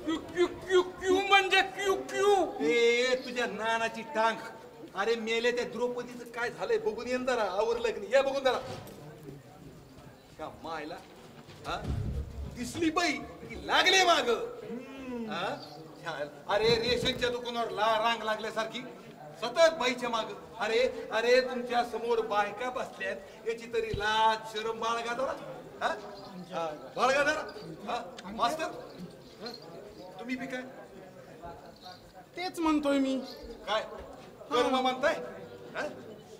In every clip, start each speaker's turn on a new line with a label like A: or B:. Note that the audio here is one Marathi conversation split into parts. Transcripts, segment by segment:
A: क्यू क्यू क्यू क्यू म्हणजे क्यू क्यू.
B: ए तुझ्या नानाची टांग. अरे मेले त्या द्रौपदीचं काय झालंय बघून येऊन जरा आवरलं की नाही या बघून जरा का मायला हा दिसली बाई की लागले माग. अरे रेशनच्या दुकानावर रांग लागल्यासारखी सतत बाईच्या माग. अरे अरे तुमच्या समोर बायका बसल्यात याची तरी लाज शरम बाळगा जरा. बाळगा जरा. मास्तर तुम्ही बी काय
C: तेच म्हणतोय मी.
B: काय कर्म म्हणताय.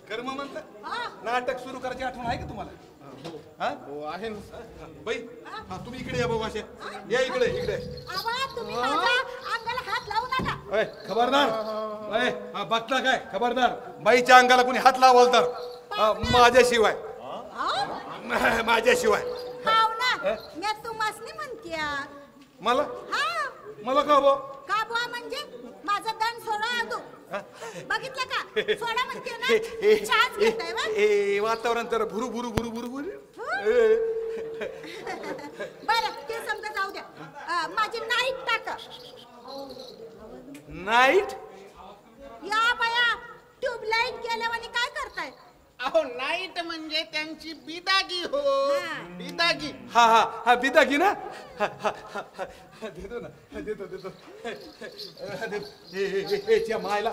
B: कर्म म्हणताय. नाटक सुरू करायची आठवण आहे का तुम्हाला.
C: हो आहे ना
B: बाई तुम्ही इकडे या बघू असे या इकडे इकडे. खबरदार बघता काय खबरदार बाईच्या अंगाला कोणी हात लावाल तर माझ्याशिवाय माझ्याशिवाय. मला मला का बो
D: का बुवा म्हणजे माझं दण सोडा तू बघितलं का सोडा म्हणते ना चहाच घेताय वा.
B: ए वातावरण तर भुरू भुरू भुरू भुरू भुरू.
D: बरं ते समजा जाऊ द्या. माझी नाईट टाका.
B: नाईट
D: या बाया ट्यूबलाईट गेल्यावानी काय करताय.
C: अहो नाईट म्हणजे त्यांची बिदागी हो. बिदागी.
B: हा हा हा बिदागी ना. देतो ना देतो देतो. मायला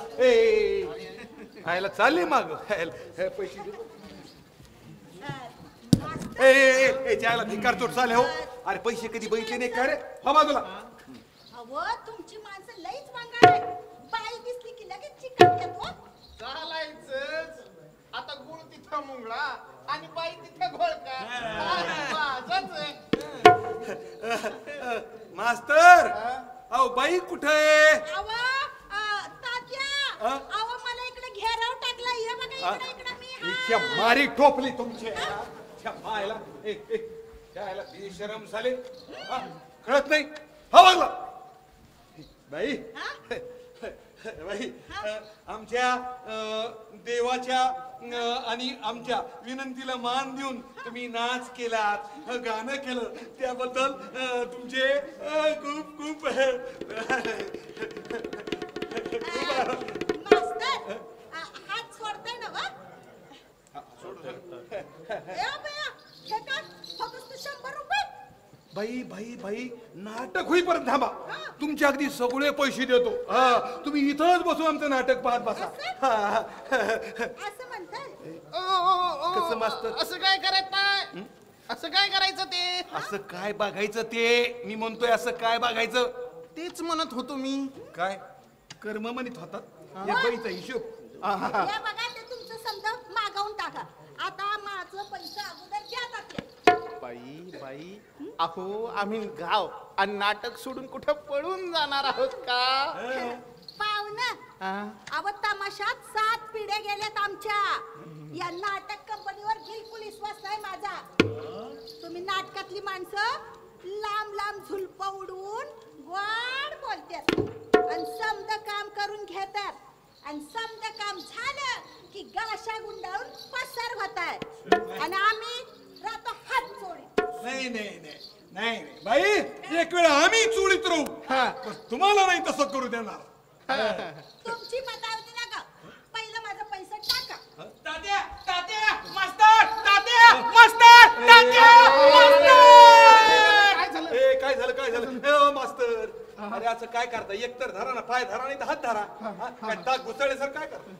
B: आयला चालले माग पैसे देतो. जायला भिकार चोट चाले हो. अरे पैसे कधी बघितले नाही का रे. हा बाजूला.
D: अहो तुमची माणसं लईच वांगाळ आहे. बाई दिसली की लगेच चिकन घेतो.
C: चालायचंच. आता गुळ तिथं मुंगळा आणि बाई तिथं घोळका. माझंच आहे.
B: मास्तर अहो बाई कुठे.
D: तात्या अहो मला इकडे घेराव टाकला. ये बघा इकडे इकडे मी.
B: इच्छा मारी टोपली तुमच्या मायला. त्याला बेशरम झाले कळत नाही. हा वागला बाई. बाई आमच्या देवाच्या आणि आमच्या विनंतीला मान देऊन तुम्ही नाच केलात गाणं केलं त्याबद्दल तुमचे खूप खूप
D: हात सोडताय ना वा. फक्त 100 रुपये.
B: बाई बाई बाई नाटक होईपर्यंत थांबा. तुमचे अगदी सगळे पैसे देतो. तुम्ही इथंच बसून आमचं नाटक पाहत बसा.
D: असं म्हणताय.
B: कसं मास्तर
C: असं काय करायचं. असं काय करायचं ते.
B: असं काय बघायचं ते मी म्हणतोय. असं काय बघायचं
C: तेच म्हणत होतो मी.
B: काय कर्म म्हणत होतात या बाईचा हिशोब.
D: या बघा ते तुमचं समजा मागवून टाका. आता माझं पैसे अगोदर द्या तात्या.
C: बाई बाई अहो आम्ही गाव आणि नाटक सोडून कुठं पळून जाणार आहोत का.
D: पाहुणं अव तमाशात 7 पिढ्या गेल्यात आमच्या. या नाटक कंपनीवर बिलकुल विश्वास नाही माझा. तुम्ही नाटकातली माणसं लांब लांब झुलप उडवून गोड बोलतात आणि समद काम करून घेतात. आणि समद काम झालं की गाशा गुंडाळून पसार होताय. आणि आम्ही राहतो हात जोडे.
B: नाही नाही नाही नाही बाई एक वेळ आम्ही चुळीत राहू पण तुम्हाला नाही तसं करू देणार.
D: तुमची मतावती नका. पहिलं माझा पैसा टाका.
A: तात्या तात्या मास्तर तात्या मास्तर तात्या मास्तर.
B: काय झालं काय झालं मास्तर. अरे असं काय करता. एक तर धरा ना पाय धरा नाही तर हात धरा. काय टाक घुसळे सर काय करता.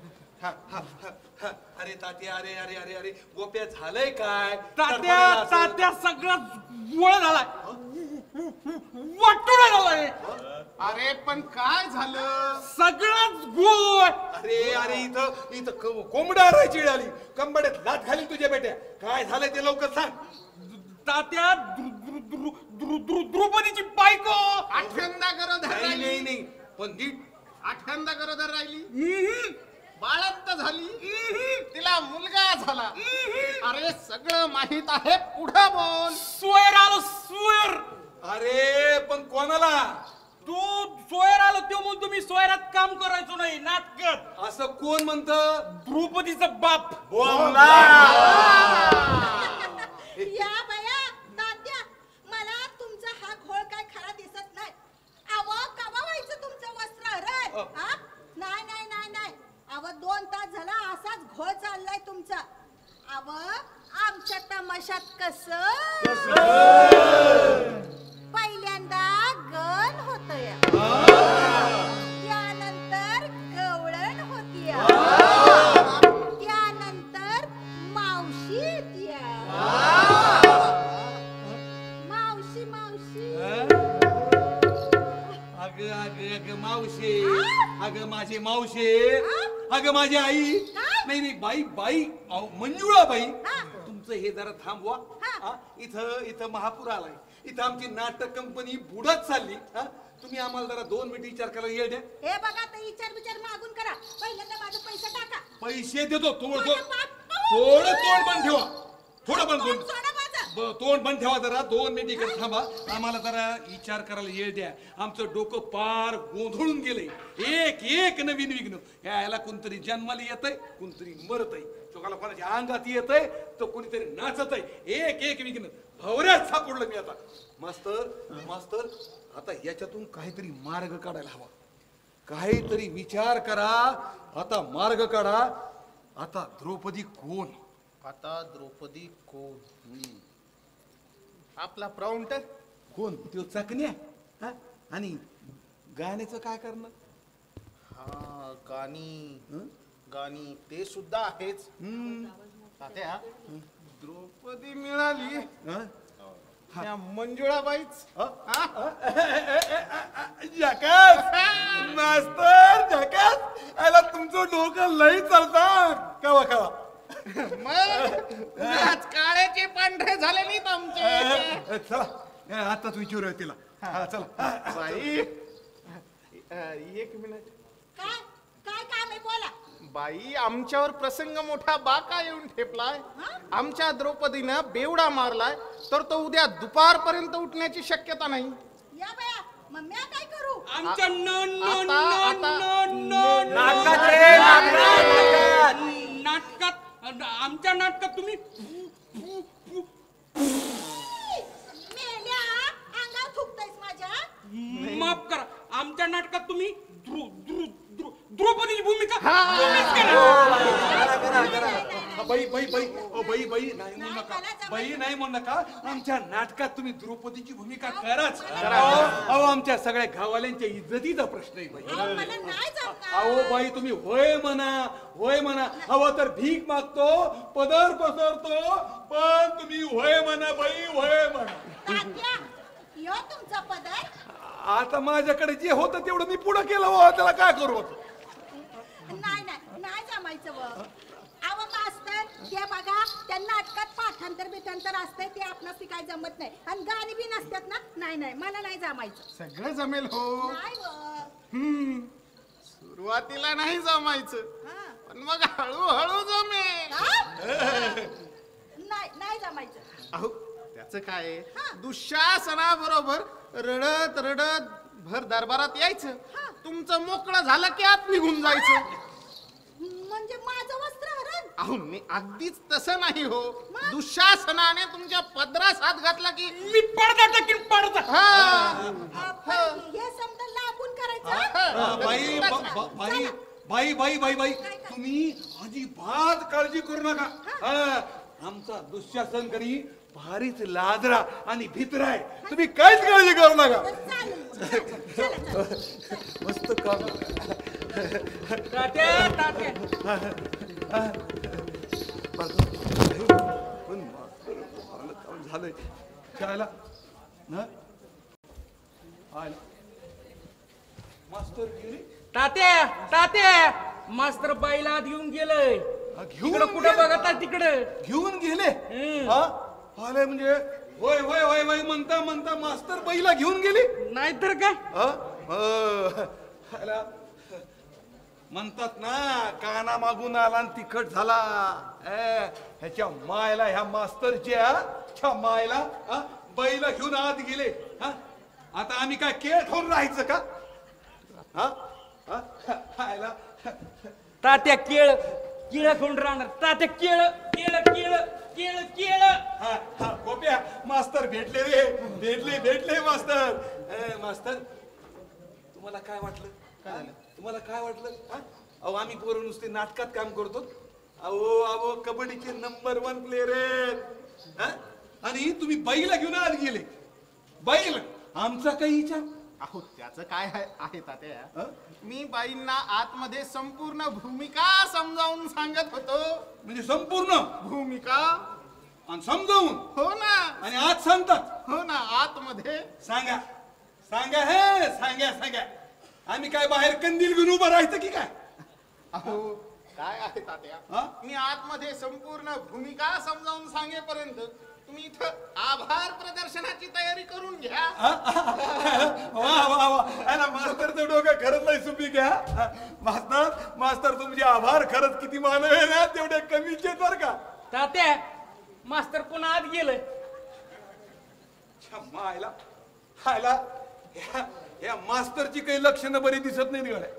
B: अरे तात्या अरे अरे अरे अरे गोप्या झालंय काय.
A: तात्या तात्या सगळं गोळ झालाय. वाटोळा झालाय.
C: अरे पण काय झालं.
A: सगळंच गोळ.
B: अरे अरे इथं इथं कोंबडा राहायची आली कंबड्यात लात घालीन तुझ्या बेट्या. काय झालंय ते लवकर सांग.
A: तात्या द्रौपदीची बायको
C: 8व्यांदा गरोदर
B: नाही
C: राहिली.
B: नाही नाही पण नीट
C: 8व्यांदा गरोदर राहिली. बाळंत झाली. तिला मुलगा झाला. अरे सगळं माहित आहे. पुढं बोल.
A: सोयर आलो सोयर.
B: अरे पण कोणाला.
A: तू सोयर आलो तो म्हणून तुम्ही सोयरात काम करायचो नाही नाटकात.
B: असं कोण म्हणत.
A: द्रौपदीचा बाप.
D: या बया तात्या मला तुमचा हा घोळ काय खरा दिसत नाही. अव हा? नाही नाही नाही नाही अव 2 तास झाला असाच घोळ चाललाय तुमचा. अव आमच्या तमाशात कस पहिल्यांदा गण होतया, त्यानंतर गवळण होतीया, त्यानंतर मावशी येतीया. मावशी मावशी
B: अग अग अग मावशे, अग माझे मावशे, अग माझी आई. नाही नाही बाई बाई मंजुळा बाई, तुमचं हे जरा थांबवा. इथं इथं महापूर आलाय, इथं आमची नाटक कंपनी बुडत चालली. तुम्ही आम्हाला जरा 2 मिनिट विचार करायला येऊ द्या.
D: हे बघा ते विचार मागून करा, पहिल्यांदा माझं पैसे टाका.
B: पैसे देतो, थोडं तोंड बंद ठेवा, थोडं बंद तोंड बंद ठेवा, जरा 2 मिनिट इकडे थांबा. आम्हाला जरा विचार करायला येऊ द्या. आमचं डोकं पार गोंधळून गेलंय. एक एक नवीन विघ्न. याला कोणतरी जन्माला येतंय, कोणतरी मरतय, चोकाला कोणाच्या अंगात येतंय तर कोणीतरी नाचत आहे. एक एक विघ्न भवऱ्यात सापडलं मी आता. मास्तर आता याच्यातून काहीतरी मार्ग काढायला हवा. काहीतरी विचार करा, आता मार्ग काढा. आता द्रौपदी कोण?
C: आता द्रौपदी कोण? आपला प्रॉम्प्टर
B: कोण? तो चकण्या. आणि गाण्याचं काय करणार?
C: हा गाणी ते सुद्धा आहेच. तात्या द्रौपदी मिळाली त्या मंजुळाबाईच.
B: मास्तर जकास आला तुमचं डोकं लई चालतात कवा कवा.
C: मग आज काळ्याचे पांढरे झाले नाहीत आमचे.
B: चला आताच विचारूया तिला. चला
C: बाई एक मिनिट.
D: काय काय काम आहे बोला.
C: बाई आमच्यावर प्रसंग मोठा बाका येऊन ठेपलाय. आमच्या द्रौपदीनं बेवडा मारलाय तर तो उद्या दुपारपर्यंत उठण्याची शक्यता नाही.
D: या बाया मग मी काय करू.
A: आमच्या नाटकात आमच्या नाटकात तुम्ही
D: मेल्या अंगावर थुकतायस माझ्या.
A: माफ करा, आमच्या नाटकात तुम्ही द्रौपदीची भूमिका तुम्हीच केली.
B: बाई बाई बाई बाई बाई नाही म्हणू नका, बाई नाही म्हणू नका. आमच्या नाटकात तुम्ही द्रौपदीची भूमिका कराच. अहो आमच्या सगळ्या गावाल्यांच्या इज्जतीचा प्रश्न आहे बाई.
D: मला नाही जमणार.
B: अहो बाई तुम्ही होय म्हणा, होय म्हणा. हवं तर भीक मागतो, पदर पसरतो, पण तुम्ही होय म्हणा बाई, होय म्हणा.
D: तात्या, ह्यो तुमचा पदर.
B: आता माझ्याकडे जे होतं तेवढं मी पुढं केलं हो, त्याला काय करू.
D: नाही नाही नाही जमायचं व. अव मास्तर ते बघा त्या नाटकात पाठांतर बिठांतर असतंय ते आपणास काय जमत नाही. आणि गाणी बी नसतात ना. नाही नाही मला नाही जमायचं.
C: सगळं जमेल हो.
D: नाही व.
C: सुरुवातीला नाही जमायचं पण मग हळूहळू जमेल.
D: नाही नाही जमायचं.
C: अहो त्याचं काय, दुःशासनाबरोबर रडत रडत भर दरबारात यायचं. तुमचं मोकळं झालं की आत निघून जायचं.
D: म्हणजे माझं वस्त्र हरण.
C: अहो मी अगदीच तसं नाही हो. दुःशासनाने तुमच्या पदरास हात घातला की
A: मी पडदा टाकीन पडदा.
D: हे समजा लागून करायचं.
B: बाई बाई बाई बाई बाई बाई तुम्ही अजिबात काळजी करू नका. आमचा दुःशासन करी भारीच लाजरा आणि भित्रा आहे. तुम्ही काहीच काळजी करू नका. मस्त काम. झालंय शाळेला मास्तर गेली.
A: तात्या मास्तर बाईला आत घेऊन गेलंय.
B: घेऊन
A: कुठं बघता तिकडे
B: घेऊन गेले. आले म्हणजे होय होय होय होय म्हणता म्हणता मास्तर बाईला घेऊन गेली.
A: नाहीतर काय.
B: म्हणतात ना काना मागून आला आणि तिखट झाला. ह्याच्या मायला, ह्या मास्तरच्या मायला बाईला घेऊन आत गेले. आता आम्ही काय केळ खाऊन राहायचं का.
A: तात्या केळ खाऊन राहणार. तात्या केळ केळ केळ केळ केळ.
B: गोप्या मास्तर भेटले रे, भेटले मास्तर. मास्तर तुम्हाला काय वाटलं तुम्हाला काय वाटलं हा? अहो आम्ही पोरं नुसते नाटकात काम करतो. अहो कबड्डीचे नंबर 1 प्लेयर आहेत हा? आणि तुम्ही बैला घेऊन आत गेले. बैल आमचा काही विचार.
C: अहो त्याचं काय आहे तात्या, मी बाईंना आतमध्ये संपूर्ण भूमिका समजावून सांगत होतो.
B: म्हणजे संपूर्ण
C: भूमिका
B: आणि समजावून
C: हो ना,
B: आणि आज सांगतात.
C: हो ना, आतमध्ये
B: सांगा सांगा हे सांगा. आम्ही काय बाहेर कंदील घेऊन उभं राहायचं की काय?
C: अहो काय आहे तात्या,
B: हा?
C: मी आतमध्ये संपूर्ण भूमिका समजावून सांगेपर्यंत तुम्ही इथं आभार प्रदर्शनाची तयारी करून घ्या.
B: वा अरे मास्तरचं डोकं खरंच नाही सुपी घ्या. मास्तर तुमचे आभार खरंच किती मानव आहे ना तेवढे कमीचे आहेत बरं का.
A: तात्या मास्तर पुन्हा आत गेलं.
B: हायला या मास्तरची काही लक्षणं बरी दिसत नाही निघाल्या.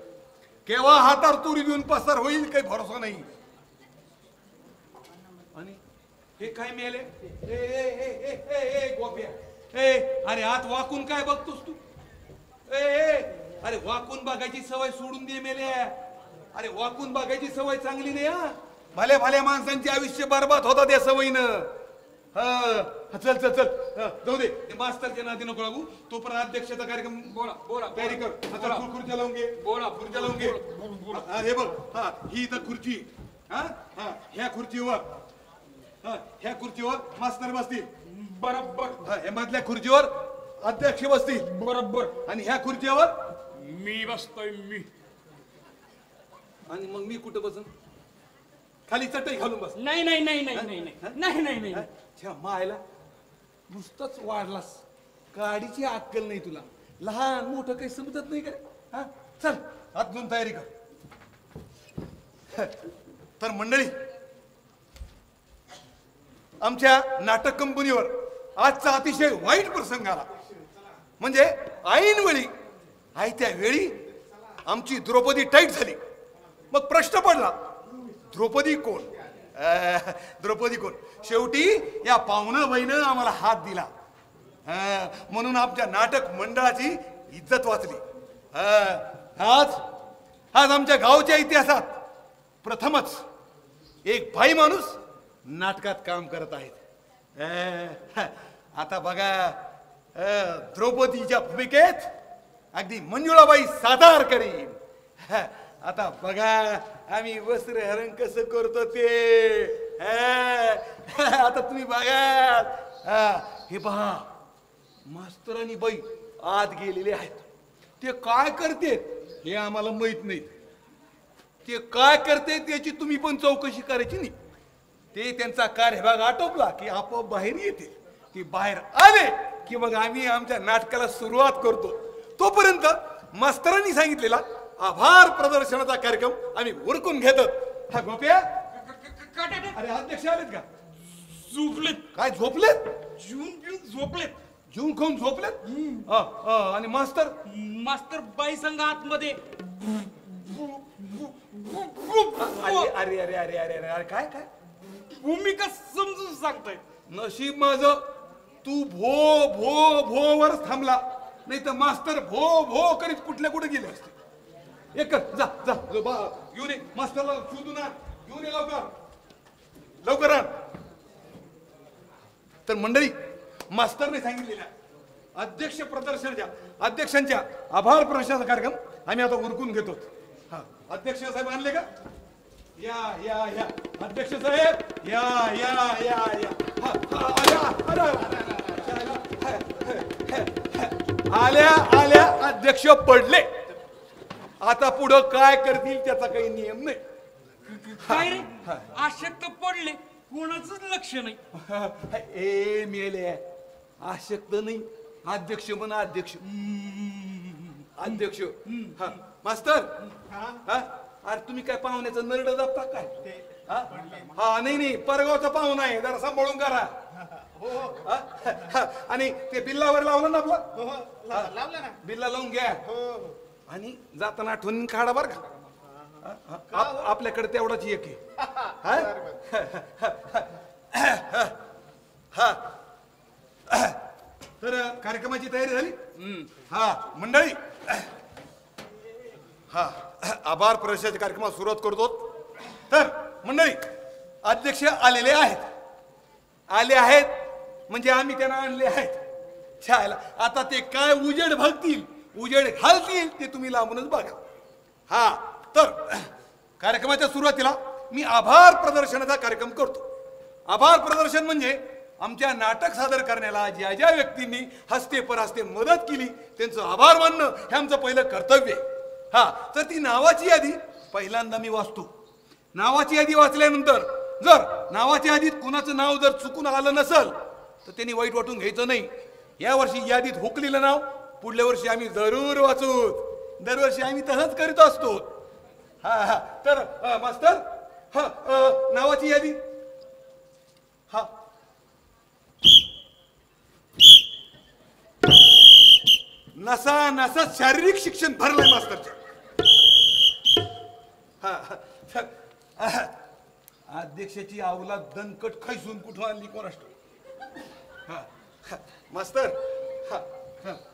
B: केव्हा हातावर तुरी देऊन पसार होईल काही भरोसा नाही. आणि हे काय मिळाले? गोप्या अरे हात वाकून काय बघतोस तू? अरे वाकून बघायची सवय सोडून दे मेले. अरे वाकून बघायची सवय चांगली नाही हा. भल्या भल्या माणसांचे आयुष्य बरबाद होतात या सवयीनं. चल जाऊ दे. मास्तरच्या नादी नको लागू. तो पण अध्यक्षाचा कार्यक्रम बोला तयारी कर. खुर्च्या लावून घे. खुर्च्या लावून घे. हे बघ ही इथं खुर्ची. ह्या खुर्चीवर मास्तर बसतील बरोबर. हे मधल्या खुर्चीवर अध्यक्ष बसतील बरोबर. आणि ह्या खुर्चीवर
A: मी बसतोय मी.
B: आणि मग मी कुठं बसन? खाली चटई घालून बस.
A: नाही.
B: मायला नुसतंच वाढलास. गाडीची अक्कल नाही तुला. लहान मोठं काही समजत नाही काय? चल हात घेऊन तयारी कर. तर मंडळी आमच्या नाटक कंपनीवर आजचा अतिशय वाईट प्रसंग आला. म्हणजे ऐनवेळी आयत्या वेळी आमची द्रौपदी टाईट झाली. मग प्रश्न पडला द्रौपदी कोण? शेवटी या पाहुणा बाईनं आम्हाला हात दिला. म्हणून आमच्या नाटक मंडळाची इज्जत वाचली. आज आमच्या गावच्या इतिहासात प्रथमच एक बाई माणूस नाटकात काम करत आहेत. आता बघा द्रौपदीच्या भूमिकेत अगदी मंजुळाबाई सादर करीन. आता बघा आम्ही वस्त्र हरण कसं करतो ते. आता तुम्ही बघा. हे पहा मास्तर आणि बाई आत गेलेले आहेत. ते काय करते हे आम्हाला माहित नाही. ते काय करते त्याची तुम्ही पण चौकशी करायची नाही. ते त्यांचा कार्यभाग आटोपला की आपोआप बाहेर येते. ते बाहेर आले की मग आम्ही आमच्या नाटकाला सुरुवात करतो. तोपर्यंत मास्तरांनी सांगितलेला आभार प्रदर्शनाचा कार्यक्रम आम्ही उरकून घेतो. हा गोप्या अरे अध्यक्ष आलेत का?
A: झोपलेत.
B: काय झोपलेत?
A: झोपलेत.
B: जेवून खाऊन झोपलेत. आणि मास्तर
A: बाई संघ आतमध्ये.
B: अरे अरे अरे अरे अरे काय काय
A: भूमिका समजून सांगताय.
B: नशीब माझं तू भो भो भो वर थांबला. नाही तर मास्तर भो भो करीत कुठल्या कुठे गेले असते. एक जा जा घेऊन ये मास्तरला शोधून आण. घेऊन ये लवकर आण. तर मंडळी मास्तरने सांगितलेल्या अध्यक्षांच्या आभार प्रदर्शनाचा कार्यक्रम आम्ही आता उरकून घेतो. अध्यक्ष साहेब आणले का? या अध्यक्ष साहेब या आल्या अध्यक्ष पडले. आता पुढं काय करतील त्याचा काही नियम नाही.
A: काय रे आशक्त पडले कोणाचंच लक्ष नाही.
B: ए मेले आशक्त नाही. अध्यक्ष म्हणा अध्यक्ष. मास्तर अरे तुम्ही काय पाहुण्याचं नरड दाबता काय? नाही परगावचा पाहुणा आहे. जरा सांभाळून करा. आणि ते बिल्लावर लावलं ना आपलं?
C: लावलं ना.
B: बिल्ला लावून घ्या. आणि जाताना आठवण काढा बर का. आपल्याकडे तेवढाच एक आहे. तर कार्यक्रमाची तयारी झाली. मंडळी हा आभार प्रदर्शनाच्या कार्यक्रमात सुरुवात करतो. तर मंडळी अध्यक्ष आलेले आहेत म्हणजे आम्ही त्यांना आणले आहेत छायला. आता ते काय उजेड भरतील उजेड घालतील ते तुम्ही लांबूनच बघा. हा तर कार्यक्रमाच्या सुरुवातीला मी आभार प्रदर्शनाचा कार्यक्रम करतो. आभार प्रदर्शन म्हणजे आमच्या नाटक सादर करण्याला ज्या ज्या व्यक्तींनी हस्ते परहस्ते मदत केली त्यांचं आभार मानणं हे आमचं पहिलं कर्तव्य आहे. हा तर ती नावाची यादी पहिल्यांदा मी वाचतो. नावाची यादी वाचल्यानंतर जर नावाच्या यादीत कुणाचं नाव जर चुकून आलं नसल तर त्यांनी वाईट वाटून घ्यायचं नाही. या वर्षी यादीत हुकलेलं नाव पुढल्या वर्षी आम्ही जरूर वाचू. दरवर्षी आम्ही तसंच करीत असतो. हा हा तर मास्तर हा नावाची यादी. हा नसा नसा शारीरिक शिक्षण भरलंय मास्तरच्या. अध्यक्षाची अवलाद दणकट खैसून कुठं आणली कोणाष्ट. मास्तर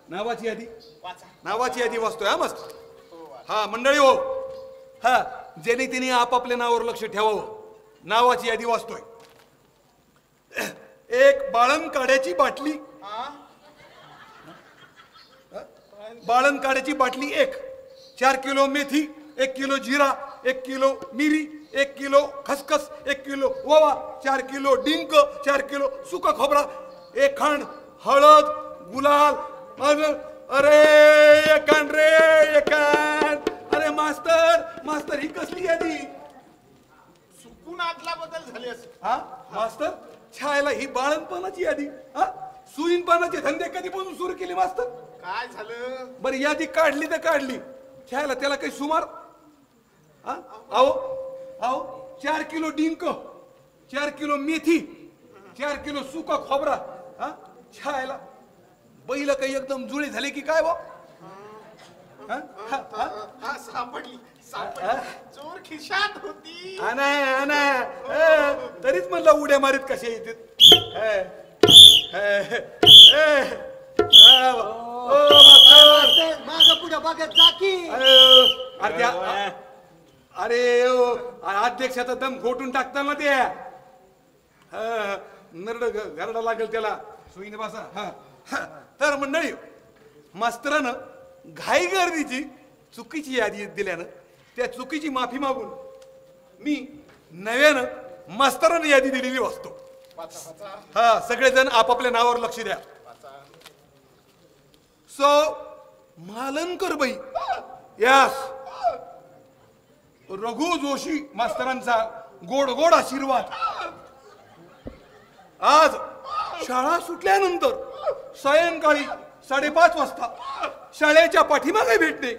B: नावाची यादी नावाची यादी वाचतोय. हा मास्तर. हा मंडळी हो हा ज्याने तिने आपापल्या नावावर लक्ष ठेवावं. नावाची यादी वाचतोय. एक बाळण काड्याची बाटली. बाळण काड्याची बाटली 1. 4 किलो मेथी, 1 किलो जिरा, 1 किलो मिरी, 1 किलो खसखस, 1 किलो ओवा, 4 किलो डिंक, 4 किलो सुका खोबरा, 1 खंड हळद, गुलाल. अरे एकान रे एकान. अरे मास्तर ही कसली यादी.
C: चुकून आदला बदल झाली असेल.
B: हा मास्तर छायला ही बाळणपणाची यादी. हा सुईनपणाचे धंदे कधीपासून सुरू केले मास्तर.
C: काय झालं.
B: बरं यादी काढली तर काढली छायला त्याला काही सुमार. अहो 4 किलो डिंक, 4 किलो मेथी, 4 किलो सुका खोबरा. हा छायला बैल काही एकदम जुळे झाले की काय बा.
C: सापडली चोर खिशात होती.
B: तरीच म्हणलं उड्या मारीत कशा येते. अरे अध्यक्षाचा दम घोटून टाकताना ते नरड घरडा लागेल त्याला. सुईने बसा. तर मंडळी मास्तरानं घाई गर्दीची चुकीची यादी दिल्यानं त्या चुकीची माफी मागून मी नव्यानं मास्तरानं यादी दिलेली वाचतो. हा सगळेजण आपापल्या नावावर लक्ष द्या. मालनकर बाई यास रघु जोशी मास्तरांचा गोड गोड आशीर्वाद. आज शाळा सुटल्यानंतर सायंकाळी 5:30 वाजता शाळेच्या पाठीमागे भेटणे.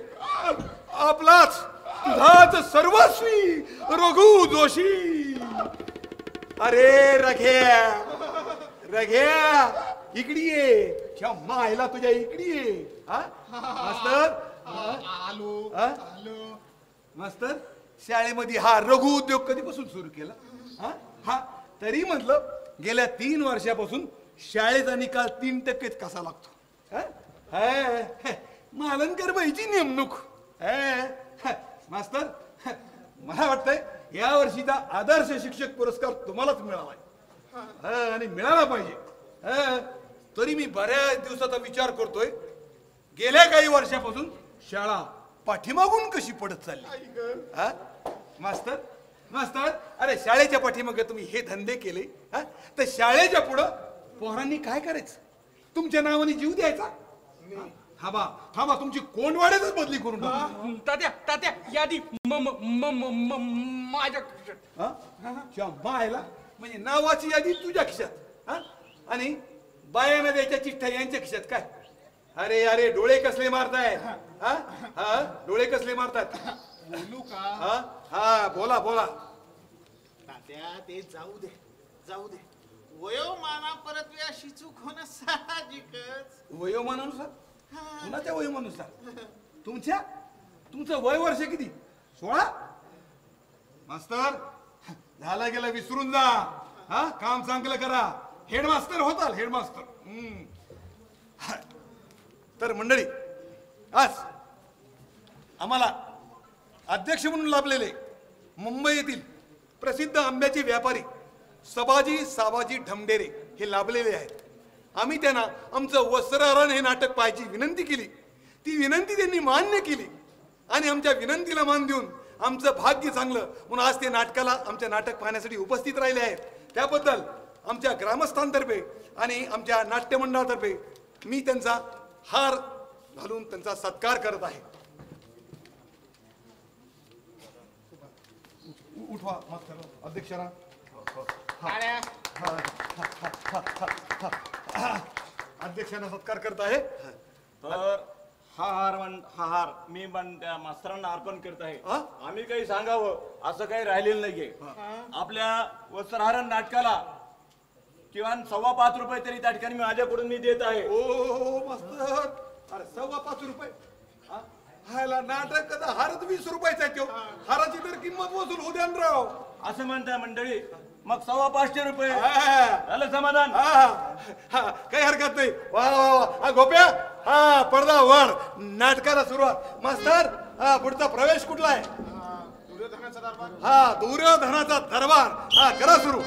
B: आपलाच तुझाच सर्वस्वी रघु जोशी. अरे रघ्या इकडी ये. मायला तुझ्या इकडी ये. मास्तर
C: आलो
B: मास्तर शाळेमध्ये हा रघु उद्योग कधीपासून सुरू केला. हा तरी म्हटलं गेल्या 3 वर्षापासून शाळेचा निकाल 3% कसा लागतो. मालनकर बाईची नेमणूक. मास्तर मला वाटतंय या वर्षीचा आदर्श शिक्षक पुरस्कार तुम्हालाच मिळालाय आणि मिळाला पाहिजे. तरी मी बऱ्याच दिवसाचा विचार करतोय गेल्या काही वर्षापासून शाळा पाठीमागून कशी पडत चालली. मास्तर अरे शाळेच्या पाठीमागे तुम्ही हे धंदे केले तर शाळेच्या पुढं पोरांनी काय करायचं. तुमच्या नावाने जीव द्यायचा. थांबा तुमची कोंडवाड्यातच बदली करून
A: तात्या यादी माझ्या
B: बायला म्हणजे नावाची यादी तुझ्या खिशात आणि बायाना द्यायच्या चिठ्ठ्या यांच्या खिशात काय. अरे डोळे कसले मारताय. डोळे कसले मारतात.
C: बोलू का.
B: हा बोला
C: तात्या ते जाऊ दे. वयोमाना परत अशी चूक होणं साहजिकच.
B: वयोमानानुसार कुणाच्या वयोमानुसार. तुमचं वय वर्ष किती. 16. मास्तर झाला गेला विसरून जा. काम चांगलं करा. हेडमास्तर होताल हेडमास्तर. तर मंडळी आज आम्हाला अध्यक्ष म्हणून लाभलेले मुंबई येथील प्रसिद्ध आंब्याचे व्यापारी साबाजी ढमढेरे हे लाभलेले आहेत. आम्ही त्यांना आमचं वस्त्रहरण हे नाटक पाहायची विनंती केली. ती विनंती त्यांनी मान्य केली आणि आमच्या विनंतीला मान देऊन आमचं भाग्य चांगलं म्हणून आज ते नाटकाला आमच्या नाटक पाहण्यासाठी उपस्थित राहिले आहेत. त्याबद्दल आमच्या ग्रामस्थांतर्फे आणि आमच्या नाट्य मंडळातर्फे मी त्यांचा हार घालून त्यांचा सत्कार करत आहे. उठवा अध्यक्षांना. अध्यक्षांना सत्कार करत आहे.
E: तर हा हार मी त्या मास्तरांना अर्पण करत आहे. आम्ही काही सांगावं असं काही राहिलेलं नाहीये. आपल्या वस्त्रहरण नाटकाला किमान 5.25 रुपये तरी त्या ठिकाणी माझ्याकडून मी देत आहे.
B: ओ मास्तर, अरे 5.25 रुपये हायला नाटक हारच 20 रुपयाचा आहे. हाराची तर किंमत वसूल होऊ द्या ना राव.
E: असं म्हणताय मंडळी, मग 550 रुपये
B: हा.
E: झालं समाधान.
B: काही हरकत नाही. वा वा वा गोप्या, हा पडदा वाढ, नाटकाला सुरुवात. मास्तर, हा पुढचा प्रवेश कुठला आहे?
C: दुर्योधनाचा दरबार.
B: हा दुर्योधनाचा दरबार. हा करा सुरू.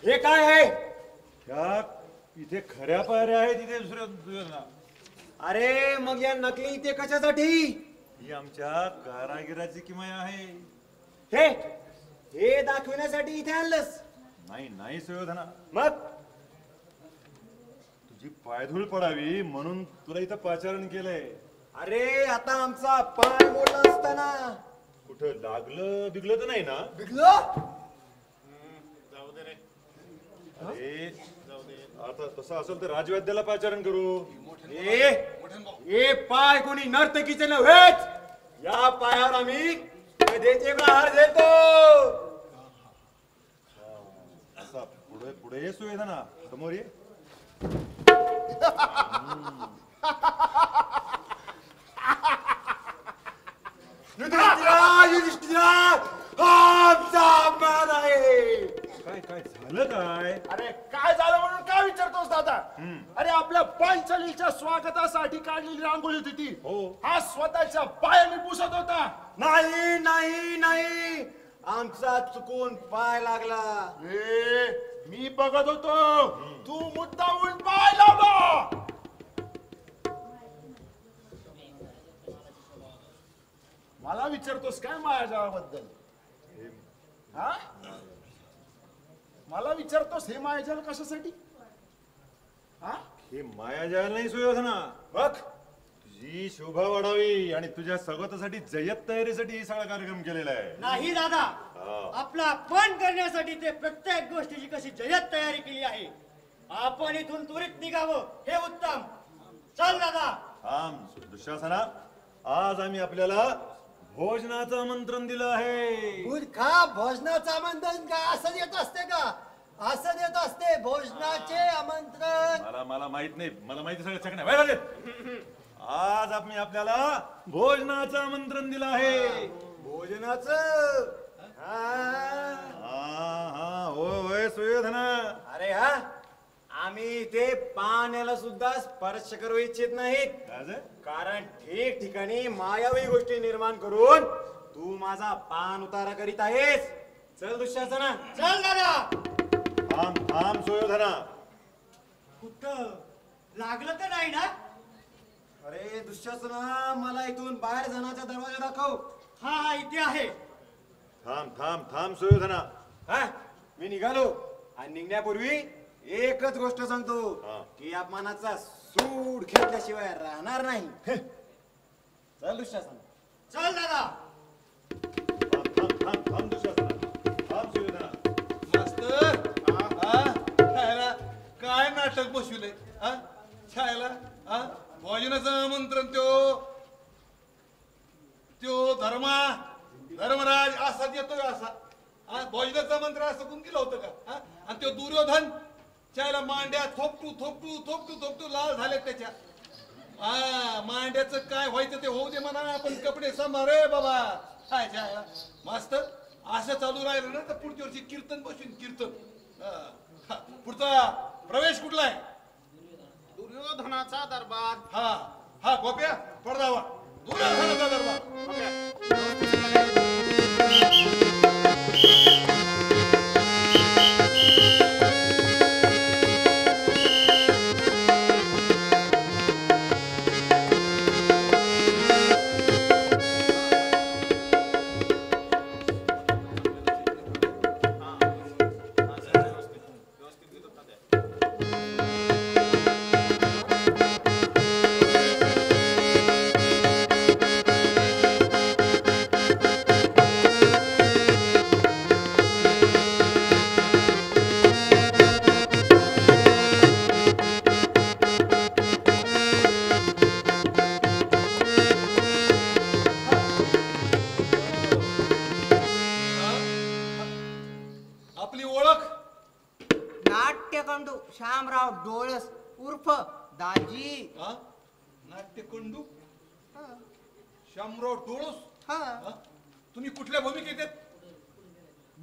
E: हे काय आहे?
F: इथे खऱ्या पायऱ्या आहेत, इथे दुसऱ्या.
E: अरे मग या नकली इथे कशासाठी?
F: ही आमच्या कारागिराची किमया आहे.
E: हे दाखवण्यासाठी इथे आणलंस?
F: नाही सुयोधना,
E: मग
F: तुझी पायधूळ पडावी म्हणून तुला इथं पाचारण केलंय.
E: अरे आता आमचा पाय मोडला असताना
F: कुठं लागलं बिगलं तर नाही ना? अरे आता तसं असेल तर राजवैद्याला पाचारण करू.
E: हे पाय कोणी नर्तकीचे नव्हेच. या पायावर आम्ही कधीचे प्रहार देतो.
F: असा पुढे पुढे ये सुयोधना, समोर ये. काय झालं काय?
C: अरे काय झालं म्हणून काय विचारतोस दादा? अरे आपल्या पांचालीच्या स्वागतासाठी काढलेली रांगोळी होती ती. हा स्वतःच्या पायाने पुसत होता.
E: नाही नाही नाही, आमचा चुकून पाय लागला.
C: मी बघत होतो, तू मुद्दामून पाय लावला. मला विचारतोस काय मायाजाळाबद्दल? हा, मला विचारतोस हे मायाजाळ कशासाठी? हा,
F: हे मायाजाल नाही सुयोधना,
E: बघ
F: तुझी शोभा वाढावी आणि तुझ्या स्वागतासाठी जय्यत तयारीसाठी ही सगळा कार्यक्रम केलेला आहे.
G: नाही दादा, आपला अपमान करण्यासाठी ते प्रत्येक गोष्टीची कशी जय्यत तयारी केली आहे. आपण इथून त्वरित निघावं हे उत्तम. चल दादा.
F: दुःशासना, आज आम्ही आपल्याला भोजनाचं आमंत्रण दिलं आहे.
H: मूर्खा, भोजनाचं आमंत्रण का असं देत असते का? असं देत असते भोजनाचे आमंत्रण.
F: मला माहित नाही, मला माहिती सगळं चकण्या बाहेर आलेत. आज आम्ही आपल्याला भोजनाचं आमंत्रण दिलं आहे.
E: भोजनाचं?
F: होय सुयोधना.
E: अरे हा, आम्ही इथे पाण्याला सुद्धा स्पर्श करू इच्छित नाहीत. कारण ठिकठिकाणी मायावी गोष्टी निर्माण करून तू माझा पान उतारा करीत आहेस. चल दुःशासना.
G: चल दादा.
F: थांब सुयोधना.
G: कुठं लागलं तर नाही ना?
E: अरे दुःशासना, मला इथून बाहेर जाण्याचा दरवाजा दाखव.
G: हा इथे आहे.
F: थांब सुयोधना.
E: हा, मी निघालो आणि निघण्यापूर्वी
I: एकच गोष्ट सांगतो की अपमानाचा सूड घेतल्याशिवाय राहणार नाही. चल दुःशासन.
G: चल दादा.
F: थांब दुःशासना. थांब सुयोधना.
B: मास्तर खायला काय नाटक बसविलंय खायला भोजनाचं आमंत्रण त्यो धर्मराज असा देतोय असा भोजनाचं आमंत्रण असं कोण केलं होतं का आणि त्यो दुर्योधन चायला मांड्या थोपटू लाल झाले त्याच्या मांड्याचं काय व्हायचं ते होऊ दे म्हणा आपण कपडे सांभाळ रे बाबा काय चायला मास्तर असं चालू राहिलं ना तर पुढच्या वर्षी कीर्तन बसून कीर्तन पुढचा प्रवेश कुठला आहे
C: दुर्योधनाचा दरबार.
B: हा गोप्या पडदावा दुर्योधनाचा दरबार. आपली ओळख
J: नाट्यकंडू श्यामराव डोळस उर्फ दाजी.
B: नाट्यकंडू शामराव डोळस. तुम्ही कुठल्या भूमिकेत आहेत?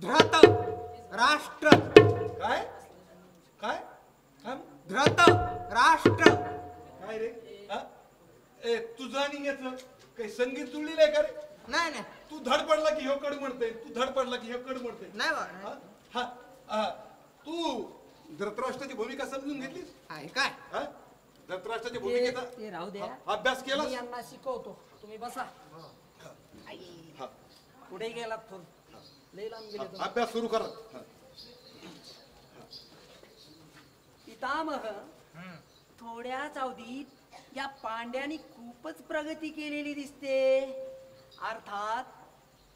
J: धृत राष्ट्र.
B: काय काय काय
J: धृत राष्ट्र.
B: काय रे ए तुझं आणि याचं काही संगीत जुळलेलं आहे का रे?
J: नाही नाही
B: तू धड पडला की ह्यो कड म्हणते तू धड पडला की ह्यो कड म्हणते
J: नाही बा.
B: तू धृतराष्ट्राची भूमिका समजून घेतलीस
J: आहे काय?
B: धृतराष्ट्राच्या भूमिकेचा
K: ते राहू द्या.
B: अभ्यास केला
K: मी यांना शिकवतो. तुम्ही बसा. पुढे गेलात थोडं. लय लांब गेले तुम्ही.
B: अभ्यास सुरू कर.
K: पितामह थोड्याच अवधीत या पांड्यानी खूपच प्रगती केलेली दिसते. अर्थात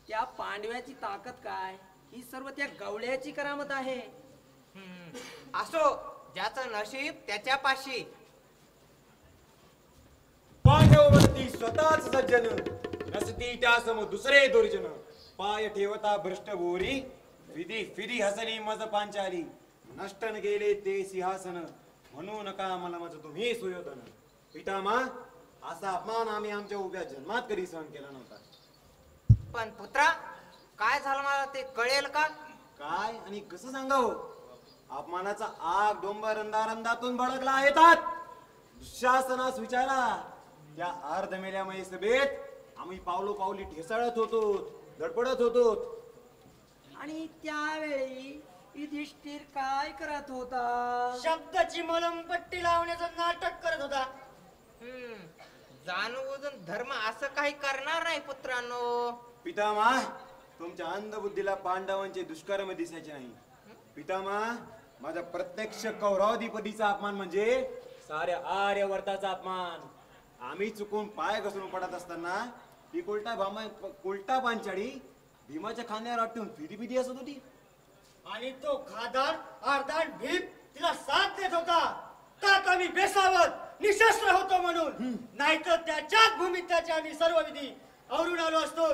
K: त्या पांडव्याची ताकद काय ही सर्व त्या गवळ्याची करामत आहे.
J: असो ज्याचं नशीब त्याच्या पाशी.
I: पांडववरती स्वतःच सज्जन नसती त्या सम दुसरे दुर्जन. पाय ठेवता भ्रष्ट बोरी फिदी फिदी हसली मज पांचाली. नष्टन गेले ते सिंहासन म्हणू नका मला मज तुम्ही सुयोधन. पितामा असा अपमान आम्ही आमच्या उभ्या जन्मात कधी सहन केला नव्हता.
J: पण पुत्रा काय झालं मला ते कळेल का?
I: काय आणि कसं सांगावं? अपमानाचा आग डोंबर रंदारंदातून भडकला येतात. दुःशासनास विचारा त्या अर्धमेल्यामय सभेत आम्ही पावलो पावली ढेसाळत होतो धडपडत होतो.
K: आणि त्यावेळी युधिष्ठिर काय करत होता?
G: शब्दाची मलमपट्टी लावण्याचं नाटक करत होता.
J: जाणून धर्म असं काही करणार नाही पुत्रांनो.
I: पितामा तुमच्या अंधबुद्धीला पांडवांचे दुष्कर्म दिसायचे नाही. पितामा माझा प्रत्यक्ष कौरवाधिपतीचा अपमान म्हणजे साऱ्या आर्यवर्ताचा अपमान. आम्ही चुकून पाय घसरून पडत असताना ती कोलटा पांचाळी भीमाच्या खांद्यावर वाटून फिरी फिरी असत होती.
G: आणि तो खादाड अर्धाड भीम तिला साथ देत होता. का कमी बेसावत निशस्त्र होतो म्हणून. नाहीतर त्याच्याच भूमीत त्याच्या आम्ही सर्व विधी आवरून आलो असतो.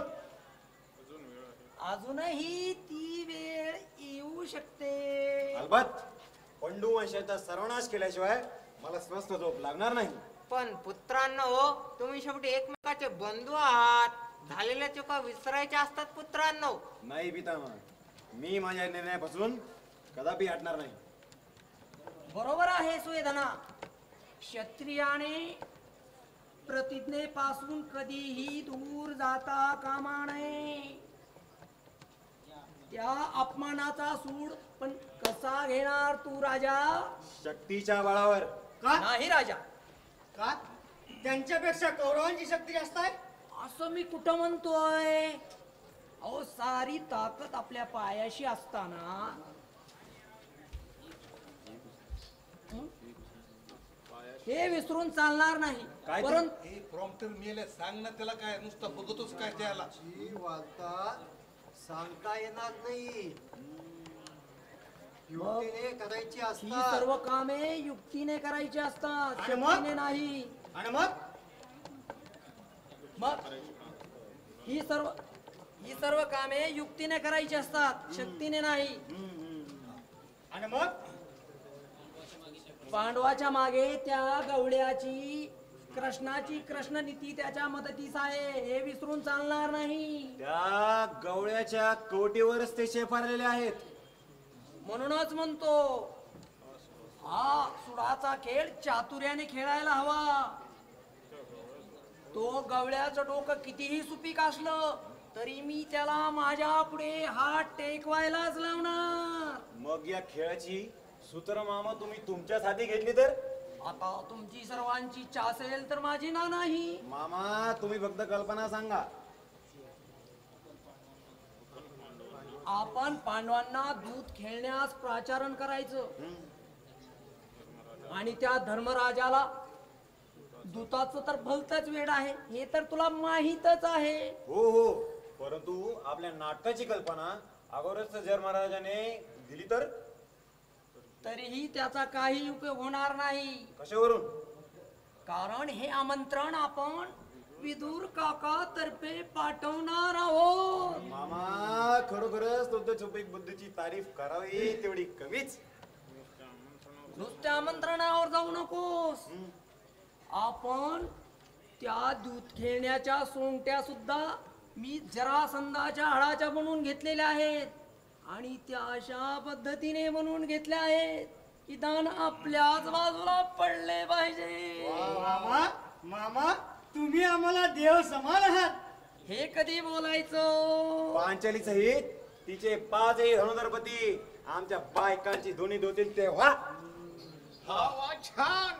K: अजूनही ती वेळ येऊ शकते.
I: अलबत पंडू वंशाचा सर्वनाश केल्याशिवाय मला स्वस्थ झोप लागणार नाही.
J: पण पुत्रांनो तुम्ही शेवटी एकमेकाचे बंधू आहात. झालेल्या चुका विसरायच्या असतात पुत्रांनो.
I: नाही पितामा मी माझ्या निर्णयापासून कदापि हटणार नाही.
K: बरोबर आहे सुयोधना. क्षत्रियाने प्रतिज्ञेपासून कधीही दूर जाता कामा नये. त्या अपमानाचा सूड पण कसा घेणार तू राजा?
I: शक्तीच्या बळावर.
K: नाही राजा.
G: का त्यांच्यापेक्षा कौरवांची शक्ती जास्त आहे
K: असं मी कुठं म्हणतोय? अहो सारी ताकद आपल्या पायाशी असताना हे विसरून चालणार नाही.
I: काय ते?
K: परंतु
B: हे प्रॉम्प्टर मेले सांग ना त्याला, काय नुसतं बघतोच काय त्याला.
H: जी वार्ता सांगता येणार नाही, युक्तीने करायची
K: ही
H: असतात.
K: सर्व कामे युक्तीने करायची असतात,
G: आणि मग?
K: शक्तीने नाही.
G: आणि मग
K: मग ही सर्व कामे युक्तीने करायची असतात, शक्तीने नाही.
G: आणि मग
K: पांडवाच्या मागे त्या गवळ्याची कृष्णाची कृष्णनीती त्याच्या मदतीस आहे, हे विसरून चालणार नाही.
I: त्या गवळ्याच्या कोटीवरच ते शेफारलेले आहेत.
K: म्हणूनच म्हणतो हा सुडाचा खेळ चातुर्याने खेळायला हवा. तो गवळ्याचं डोकं कितीही सुपीक असलं तरी मी त्याला माझ्या पुढे हात टेकवायलाच लावणार.
I: मग या खेळाची सूत्र मामा तुम्ही तुमच्यासाठी घेतली तर?
K: आता तुमची सर्वांची इच्छा असेल तर माझी ना नाही.
I: मामा तुम्ही फक्त कल्पना सांगा.
K: आपण पांडवांना दूध खेळण्यास प्राचारण करायचं आणि त्या धर्मराजाला दूताचं तर भलतच वेड आहे, हे तर तुला माहीतच आहे.
I: हो हो, परंतु आपल्या नाटकाची कल्पना अगोदरच जर महाराजाने दिली तर?
K: तरीही त्याचा काही उपयोग होणार नाही.
I: कशावरून?
K: कारण हे आमंत्रण आपण विदुर काका तर्फे पाठवणार आहोत.
I: मामा खरोखरच तुमच्या चुपीक बुद्धीची तारीफ करावी तेवढी कमीच.
K: नुसत्या आमंत्रणावर जाऊ नकोस. आपण त्या दूध खेळण्याच्या सोंगट्या सुद्धा मी जरासंधाच्या हाडाच्या बनवून घेतलेल्या आहेत आणि त्या अशा पद्धतीने बनवून घेतल्या आहेत की दान आपल्याच बाजूला पडले पाहिजे.
G: मामा मामा तुम्ही आम्हाला देव समान आहात.
K: हे कधी बोलायचं?
I: पांचाली सहित तिचे 5 धनुधरपती आमच्या बायकांची धोनी धोतील तेव्हा.
C: छान.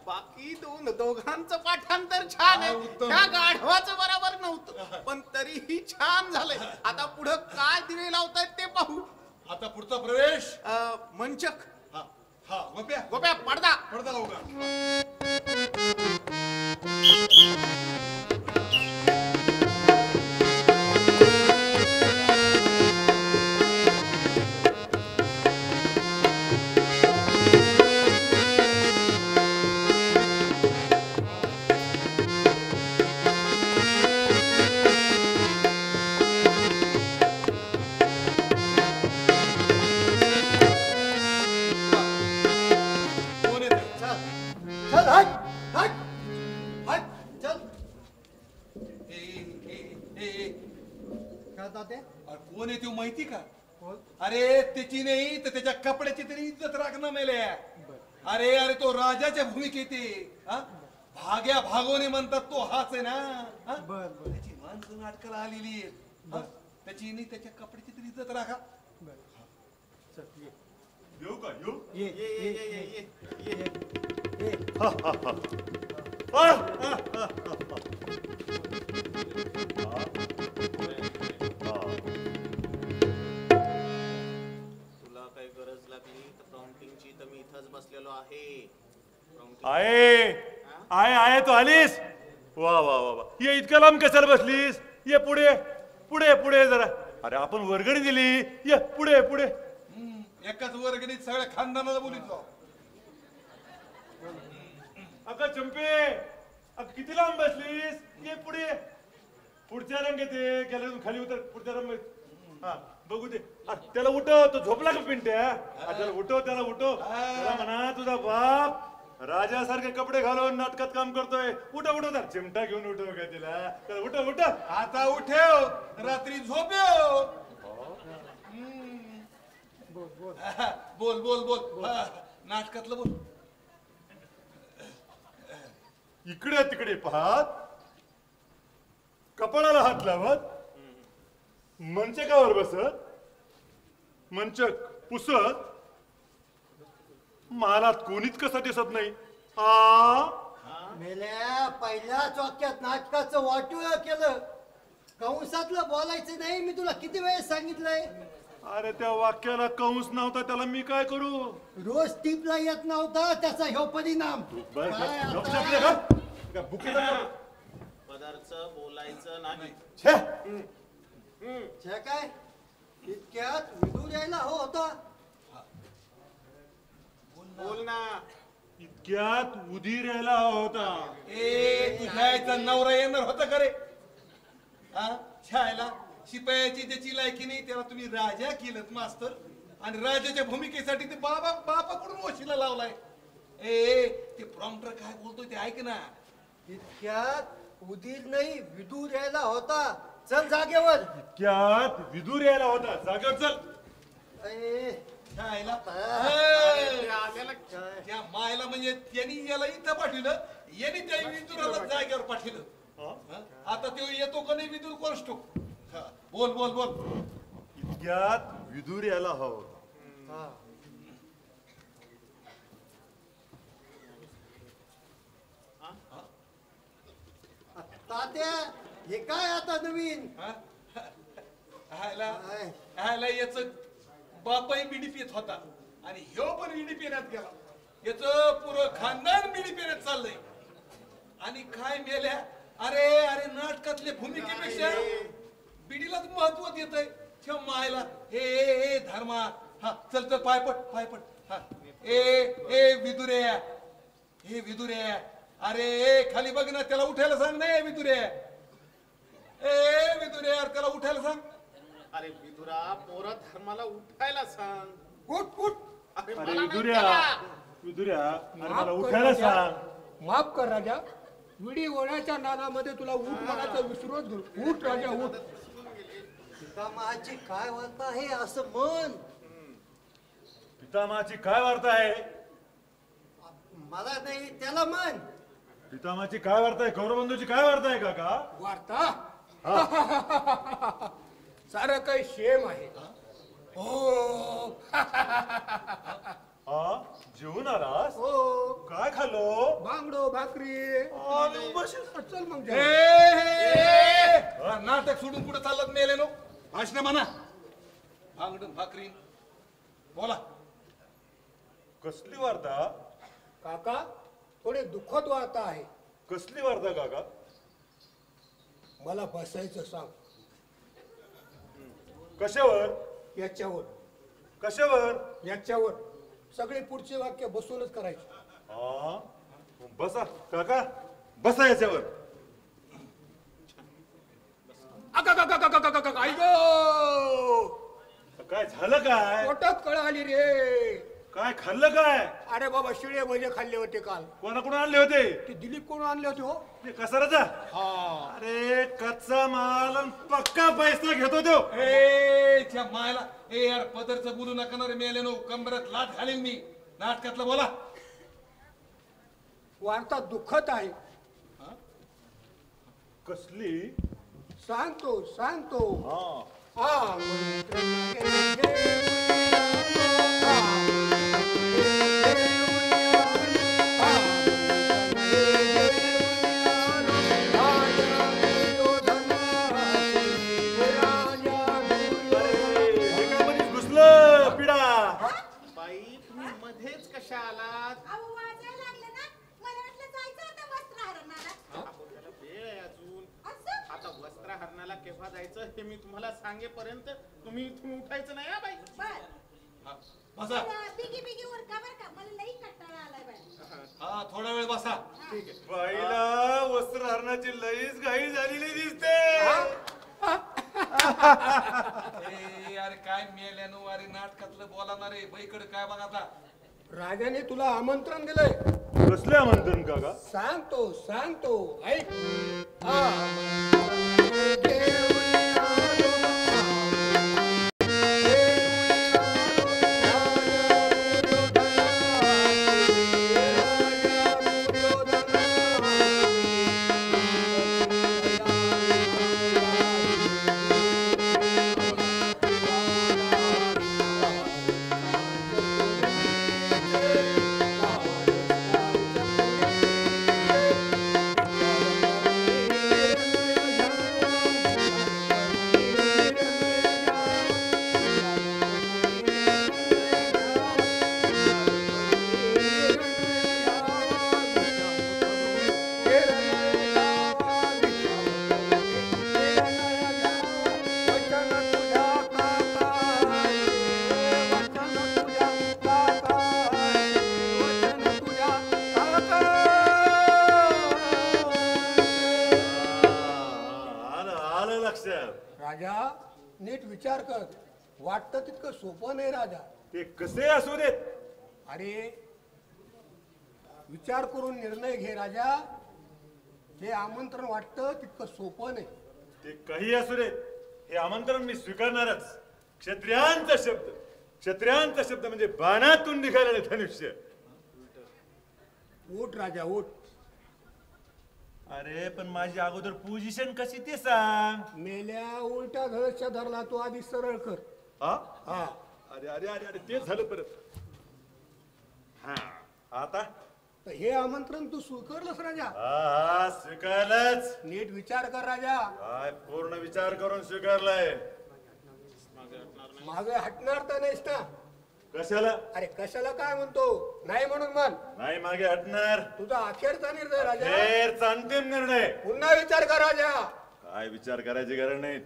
C: बाकी दोघांचं पाठांतर छान आहे. त्या गाढवाचं बरोबर नव्हतं पण तरीही छान झालंय. आता पुढं काय दिवे लावतायत ते पाहू.
B: आता पुढचा प्रवेश.
C: मंचक.
B: हा गोप्या
C: गोप्या पडदा.
B: पडदा उघडा.
H: चल हट हट हट चल. काय ताते?
B: अरे कोण आहे तो माहिती का?
H: कोण?
B: अरे त्याची नाही तर त्याच्या कपड्याची तरी इज्जत राखणं मेले. अरे अरे तो राजाच्या भूमिकेत आहे. भाग्या भागवणे म्हणतात तो हाच आहे ना.
H: बर बर.
B: त्याची माणसं नाटकाला आलेली आहेत. त्याची नाही त्याच्या कपड्याची तरी इज्जत राखा.
H: चल ये
F: येऊ का येऊ?
H: ये ये ये ये ये ये ये.
L: तुला काही गरज लागली तर प्रॉम्प्टिंगची तर मी इथंच बसलेलो आहे.
F: आहे तू आलीस? वा वा वा वा. ये इतक्या लांब कशाला बसलीस? ये पुढे पुढे पुढे जरा. अरे आपण वर्गणी दिली. ये पुढे पुढे.
B: एकाच वर्गणीत सगळ्या खानदानाला बोलितो.
F: अगं चंपे, अगं किती लांब बसलीस? ये पुढे. पुढच्या रंग ते गेल्यातून खाली उतर. पुढच्या रंग. हा बघू दे. त्याला उठव. तो झोपला का पिंट्या? त्याला उठव. त्याला उठव. त्याला म्हणा तुझा बाप राजासारखे कपडे घालून नाटकात काम करतोय. उठव उठव. त्याला चिमटा घेऊन उठव का तिला? त्याला उठव उठव.
B: आता उठेव. रात्री झोपेव. बोल बोल बोल. नाटकातलं बोल.
F: इकडे तिकडे पाहत, कपाळाला हात लावत, मंचकावर बसत, मंचक पुसत, मालात कोणीच कसं दिसत नाही.
H: मेल्या पहिल्याच वाक्यात नाटकाचं वाटूळ केलं. कंसातलं बोलायचं नाही. मी तुला किती वेळेस सांगितलंय.
F: अरे त्या वाक्याला कंस नव्हता, त्याला मी काय करू?
H: रोज टिपला येत नव्हता त्याचा ह्यो परिणाम.
F: बरं,
H: काय आता?
F: गपचूप आपले का? का बुकीला का?
L: पदार्थ बोलायचं नाही.
F: छे!
H: छे काय इतक्यात विदूर यायला होता.
L: बोल ना.
F: इतक्यात उदीर यायला होता.
B: ए तुझ्या आईचा नवरा येणार होता का रे? हा छायला शिपायाची त्याची लायकी नाही, त्याला तुम्ही राजा केलं मास्तर, आणि राजाच्या भूमिकेसाठी ते बापाकडून वशिला लावलाय. ए ते प्रॉम्प्टर काय बोलतोय ते ऐक ना.
H: इतक्यात उदीर नाही विदूर यायला होता. चल जागेवर.
F: इतक्यात विदूर यायला होता. जागेवर चल.
B: छायला त्या मायला म्हणजे त्यांनी याला इथं पाठवलं, यांनी त्या विदुराला जागेवर पाठवलं. आता तो येतो का नाही विदूर कोष्टो? बोल बोल बोल.
F: इतक्यात विदूर यायला हवं.
H: तात्या हे काय आता नवीन?
B: याच बापाही बिडी पित होता आणि ह्यो पण बिडी पिण्यात गेला. याच पुरं खानदान बिडी पिण्यात चाललंय. आणि काय मेल्या, अरे अरे नाटकातल्या भूमिकेपेक्षा बिडीलाच महत्व देतय त्या मायला. हे धर्मा, हा चल चल पायपट पायपट. हा ए विदुऱ्या, हे विदुऱ्या, अरे खाली बघ ना, त्याला उठायला सांग. नाही विदुऱ्या, ए विदुऱ्या त्याला उठायला सांग.
L: अरे विदुरा, पोरं धर्माला उठायला सांग.
A: उठ उठ.
L: अरे
F: अरे
L: मला नाही
F: विदुऱ्या,
L: कळलं.
F: विदुऱ्या, अरे मला
A: माफ कर
F: उठायला
A: राजा.
F: सांग.
A: माफ कर राजा, विडी ओढ्याच्या नादामध्ये तुला उठ म्हणायचं विसरत गेलो. उठ राजा उठ.
H: पितामहाची काय वार्ता आहे असं मन.
F: पितामाची काय वार्ता आहे?
H: मला नाही त्याला मन.
F: पितामाची काय वार्ता आहे? गौरबंधूची काय वार्ता आहे काका?
A: वार्ता सारं काही शेम आहे. हो
F: हा जेवून आलास?
A: हो.
F: काय खाल्लो?
A: बांगडो भाकरी. चल मग जेव.
B: नाटक सोडून कुठे चालत मेले नो? भाषण म्हणा. भांगडून भाकरी बोला.
F: कसली वार्ता
A: काका? थोडे दुःखद वार्ता आहे.
F: कसली वार्ता काका?
A: मला बसायचं सांग.
F: कशावर?
A: याच्यावर.
F: कशावर?
A: याच्यावर. सगळे पुढचे वाक्य बसूनच करायचे.
F: हा बसा काका, बसा याच्यावर. काय झालं? काय
A: पोटात कळ आली रे.
F: काय खाल्लं? काय?
A: अरे बाबा शिळे भजे खाल्ले होते काल.
F: कोणाकडून आणले होते?
A: ते दिलीप कोण आणले होते. हो
F: ते कसाराचा?
A: हा.
F: अरे कच्चा माल आणि पक्का पैसा घेतो तो.
B: त्या मायला ए यार पदरचं बोलू नका ना रे मेले नो. कंबरात लाट घालेल मी. नाटकातलं बोला.
A: वार्ता दुःखद आहे.
F: कसली?
A: सांगतो सांगतो.
F: हा
A: हा.
L: मध्येच कशा आलात?
D: अहो वाजायला लागले ना, मला वाटलं जायचं होतं वस्त्रहरणाला.
L: अहो, त्याला वेळ आहे अजून.
D: असं?
L: आता वस्त्रहरणाला केव्हा जायचं हे मी तुम्हाला सांगेपर्यंत तुम्ही इथून उठायचं नाही. बाई
D: बर.
B: बसा.
D: बिगी बिगी उरका बर का, मला लई कंटाळा आलाय बाई.
B: हा थोडा वेळ बसा.
F: ठीक आहे. बाईला वस्त्रहरणाची लईच घाई झालेली दिसते.
B: अरे काय मेल्यानो. अरे नाटकातलं बोला ना रे. बाईकडे काय बघा आता.
A: राजाने तुला आमंत्रण दिलंय.
F: कसले आमंत्रण काका?
A: सांगतो सांगतो ऐक. हा.
H: नीट विचार कर. वाटतं तितकं सोपं नाही राजा.
F: ते कसे असू देत.
H: अरे विचार करून निर्णय घे राजा. हे आमंत्रण वाटतं तितकं सोपं नाही.
F: ते काही असू देत, हे आमंत्रण मी स्वीकारणारच. क्षत्रियांचा शब्द, क्षत्रियांचा शब्द म्हणजे बाणातून निघालेले धनुष्य.
H: उठ राजा उठ.
F: अरे पण माझी अगोदर पोझिशन कशी ते सांग.
H: मेल्या उलट्या धनुष्य धरला तू आधी सरळ कर.
F: हा हा अरे अरे अरे अरे तेच झालं परत. हा आता
H: हे आमंत्रण तू स्वीकारलंस राजा.
F: हा स्वीकारलंच.
H: नीट विचार कर राजा.
F: काय पूर्ण विचार करून स्वीकारलाय.
H: मागे हटणार तर नाहीस ना.
F: कशाला.
H: अरे कशाला काय म्हणतो. नाही म्हणून म्हण.
F: नाही मागे हटणार.
H: तुझा अखेरचा निर्णय राजा.
F: अखेरचा अंतिम निर्णय.
H: पुन्हा विचार कर राजा.
F: काय विचार करायची गरज नाही.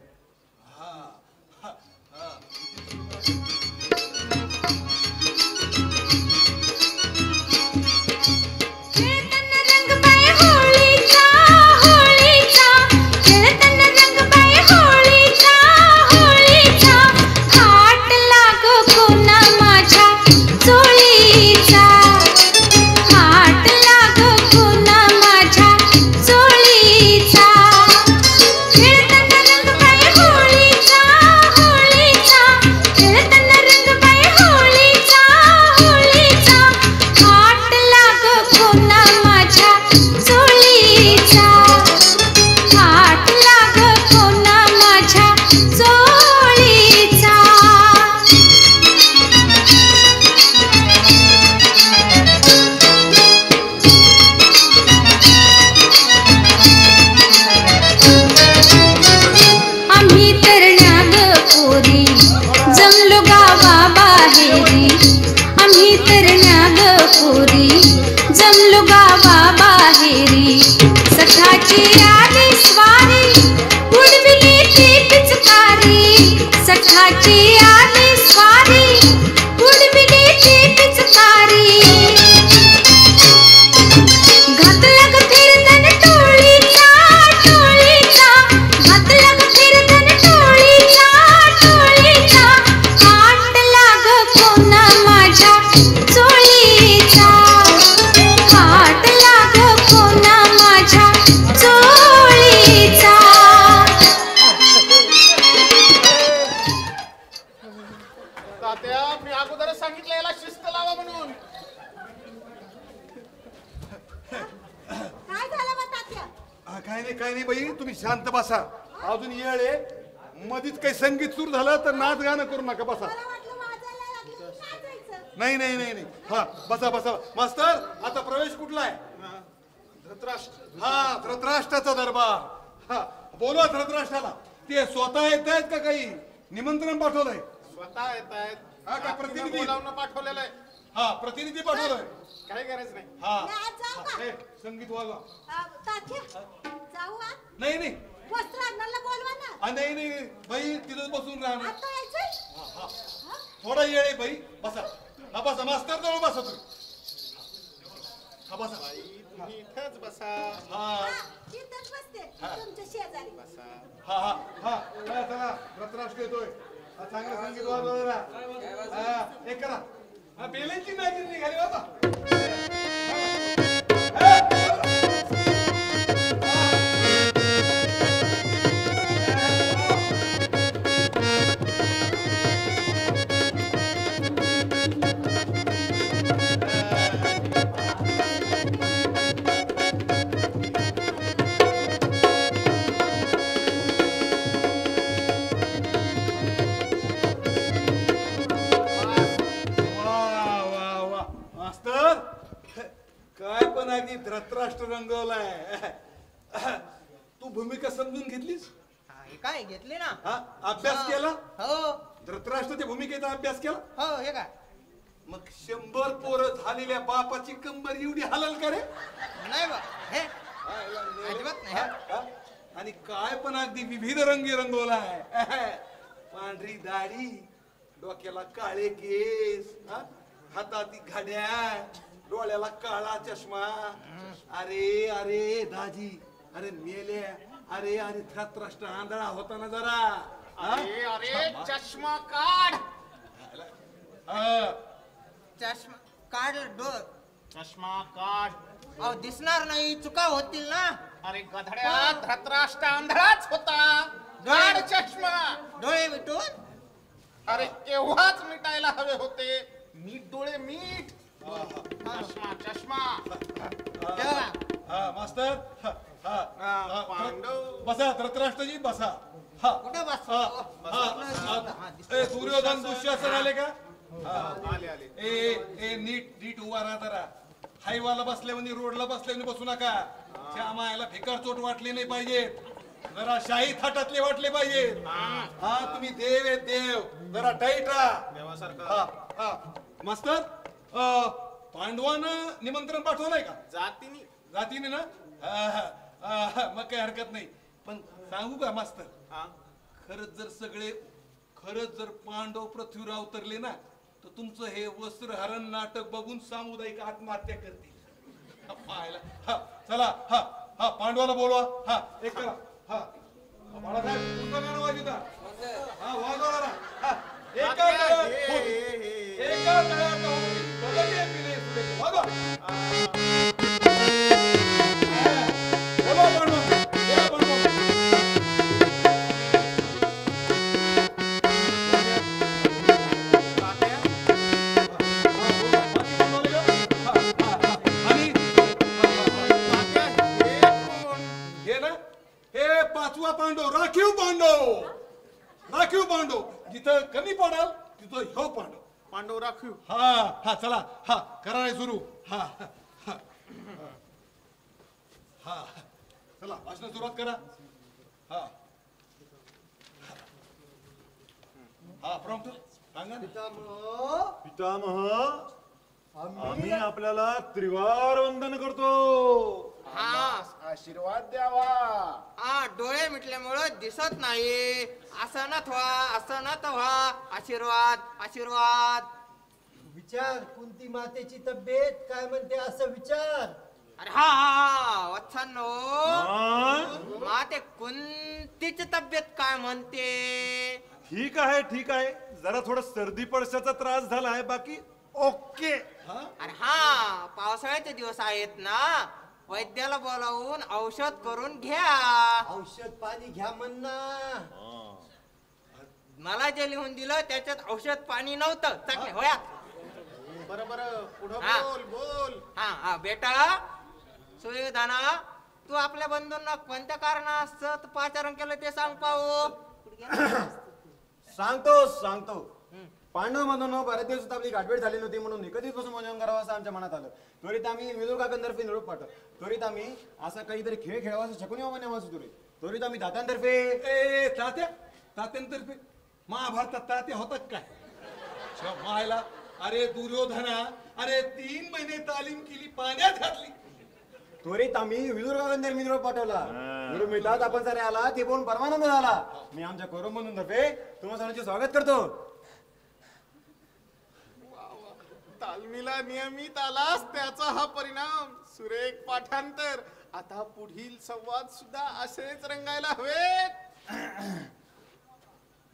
B: काय नाही बाई, तुम्ही शांत बसा. अजून येळ आहे. मधीच काही संगीत सुरू झालं तर नाच गाणं करू नका. बसा. नाही नाही नाही नाही. हा बसा बसा. मास्तर आता प्रवेश कुठला आहे. धृतराष्ट्र. हा धृतराष्ट्राचा दरबार. हा बोलवा धृतराष्ट्राला. ते स्वतः येत आहेत का काही निमंत्रण पाठवलंय.
C: स्वतः येत आहेत.
B: हा का प्रतिनिधी
C: पाठवलेलं आहे.
B: हा प्रतिनिधी पाठवलंय.
C: काही गरज नाही.
B: हा संगीत वाजवा.
D: जाऊ
B: नाही नाही
D: वस्त्रांना बोलवा ना.
B: नाही नाही बाई तिथं बसून राहणार.
D: आता यायचंय.
B: थोडा येळ आहे बाई. बसा. हा बसा. मास्तर जवळ बसा तुम्ही. हा बसा.
C: तुम्ही इथंच बसा.
B: हा
D: इथंच बसते तुमच्या शेजारी.
C: बसा.
B: हा हा हा चला चला. धृतराष्ट्र येतोय. हा चांगलं संगीत वाजवा जरा. हा एक करा. हा बेलांची मॅजिक निघाली बाबा. धृतराष्ट्र रंगवलाय. तू भूमिका समजून घेतलीस.
J: काय घेतली ना.
B: अभ्यास केला.
J: हो
B: धृतराष्ट्राच्या भूमिकेचा अभ्यास केला.
J: हो हे काय
B: मग 100 पोरं झालेल्या बापाची कंबर एवढी हलल का रे.
J: नाही बा हे अजिबात नाही.
B: आणि काय पण अगदी विविध रंगी रंगवलाय. पांढरी दाढी, डोक्याला काळे केस, हाताती घड्याळ, डोळ्याला काळा चष्मा. अरे अरे दाजी. अरे मेल्या. अरे अरे धृतराष्ट्र आंधळा होता ना जरा.
C: अरे अरे चष्मा काढ.
J: चष्मा काढ
C: चष्मा काढ.
J: अहो दिसणार नाही, चुका होतील ना.
C: अरे गधड्या, धृतराष्ट्र आंधळाच होता. काढ चष्मा.
J: डोळे मिटून.
C: अरे केव्हाच मिटायला हवे होते. मीठ डोळे मीठ. चष्मा चष्मा.
B: मास्तर
C: पांडव.
B: बसा धृतराष्ट्रजी बसा. हा
J: कुठे बस?
B: दुर्योधन दुःशासन आले का?
C: आले आले.
B: ए नीट नीट उभा राहा जरा. हायवाला बसले म्हणजे रोडला बसले म्हणजे बसू नका. त्या मायाला भिकार चोट वाटली नाही पाहिजे. जरा शाही थाटातले वाटले पाहिजे. हा तुम्ही देव आहे देव. जरा टाईट राहा देवासारखा. मास्तर पांडवानं निमंत्रण पाठवलंय का? जातीने ना? मग काही हरकत नाही. पण सांगू का मास्तर, खरंच जर पांडव पृथ्वीवर अवतरले ना तर तुमचं हे वस्त्रहरण नाटक बघून सामुदायिक आत्महत्या करतील. चला पांडवाला बोलवा. एक करा. बाळासाहेब तुमचं गाणं वाजवता. वाजवा. पाचवा पांडव राखीव पांडव. जिथं कमी पडाल तिथं ह्यो पांडव राखीव. हा चला करा रे सुरू. चला भाषण सुरुवात करा. प्रॉम्प्टर सांगा.
F: पितामह आम्ही आपल्याला त्रिवार वंदन करतो.
C: आशीर्वाद द्यावा.
J: डोळे मिटल्यामुळं दिसत नाही. असं नथ व्हा. आशीर्वाद आशीर्वाद.
H: विचार कुंती मातेची तब्येत काय म्हणते असं विचार.
J: अरे हा वत्सांनो, माते कुंतीची तब्येत काय म्हणते?
F: ठीक आहे. जरा थोडं सर्दी पडशाचा त्रास झाला आहे, बाकी ओके.
J: अरे पावसाळ्याचे दिवस आहेत ना, वैद्याला बोलावून औषध करून घ्या.
H: औषध पाणी घ्या म्हणना.
J: मला जे लिहून दिलं त्याच्यात औषध पाणी नव्हतं. चांगले होया.
C: बरं पुढं बोल.
J: बेटा सुयोधना, तू आपल्या बंधूंना कोणत्या कारणास्तव पाचारण केलं ते सांग पाहू.
I: सांगतो. पांडव मधून बऱ्याच दिवसात आपली गाठभेट झाली नव्हती म्हणून एकत्रित बसून मनोरंजन करावं असं आमच्या मनात आलं. त्वरित आम्ही विदुर काकांतर्फे निरोप पाठव. त्वरित आम्ही असा काहीतरी खेळ खेळावा असं शकून यावं म्हणावं. त्वरित आम्ही तात्यांतर्फे
B: तात्यांतर्फे महाभारतात तात्या होतात काय? मायला. अरे दुर्योधना, अरे 3 महिने तालीम केली, पाण्यात घातली.
I: त्वरित आम्ही विदुर काकांतर्फे निरोप पाठवला. निरोप मिळतात आपण सारे आला ते बोलून परमानंद झाला. मी आमच्या कौरव बंधूंतर्फे तुम्हा सर्वांचे स्वागत करतो.
C: तालमीला नियमित आलास त्याचा हा परिणाम. सुरेख पाठांतर. आता पुढील संवाद सुद्धा असेच रंगायला हवेत.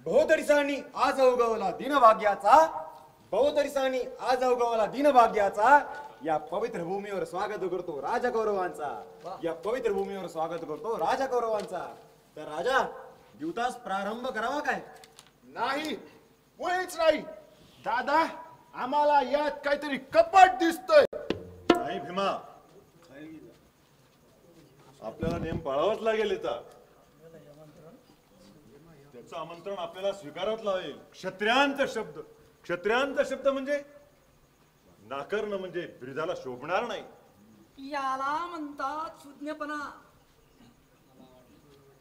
I: बहुतरिसांनी आज अवगवला दिनभाग्याचा या पवित्र भूमीवर स्वागत करतो राजा कौरवांचा. तर राजा दिवसास प्रारंभ करावा काय?
C: नाही, मुळीच नाही. दादा, आम्हाला यात काहीतरी कपट दिसतोय.
F: नाही भीमा, आपल्याला नेम पाळावाच लागेल. त्याचं आमंत्रण आपल्याला स्वीकारावंच लागेल. क्षत्रियांचा शब्द म्हणजे नाकरणं, म्हणजे ब्रिजाला शोभणार नाही.
K: याला म्हणतात सुज्ञपणा.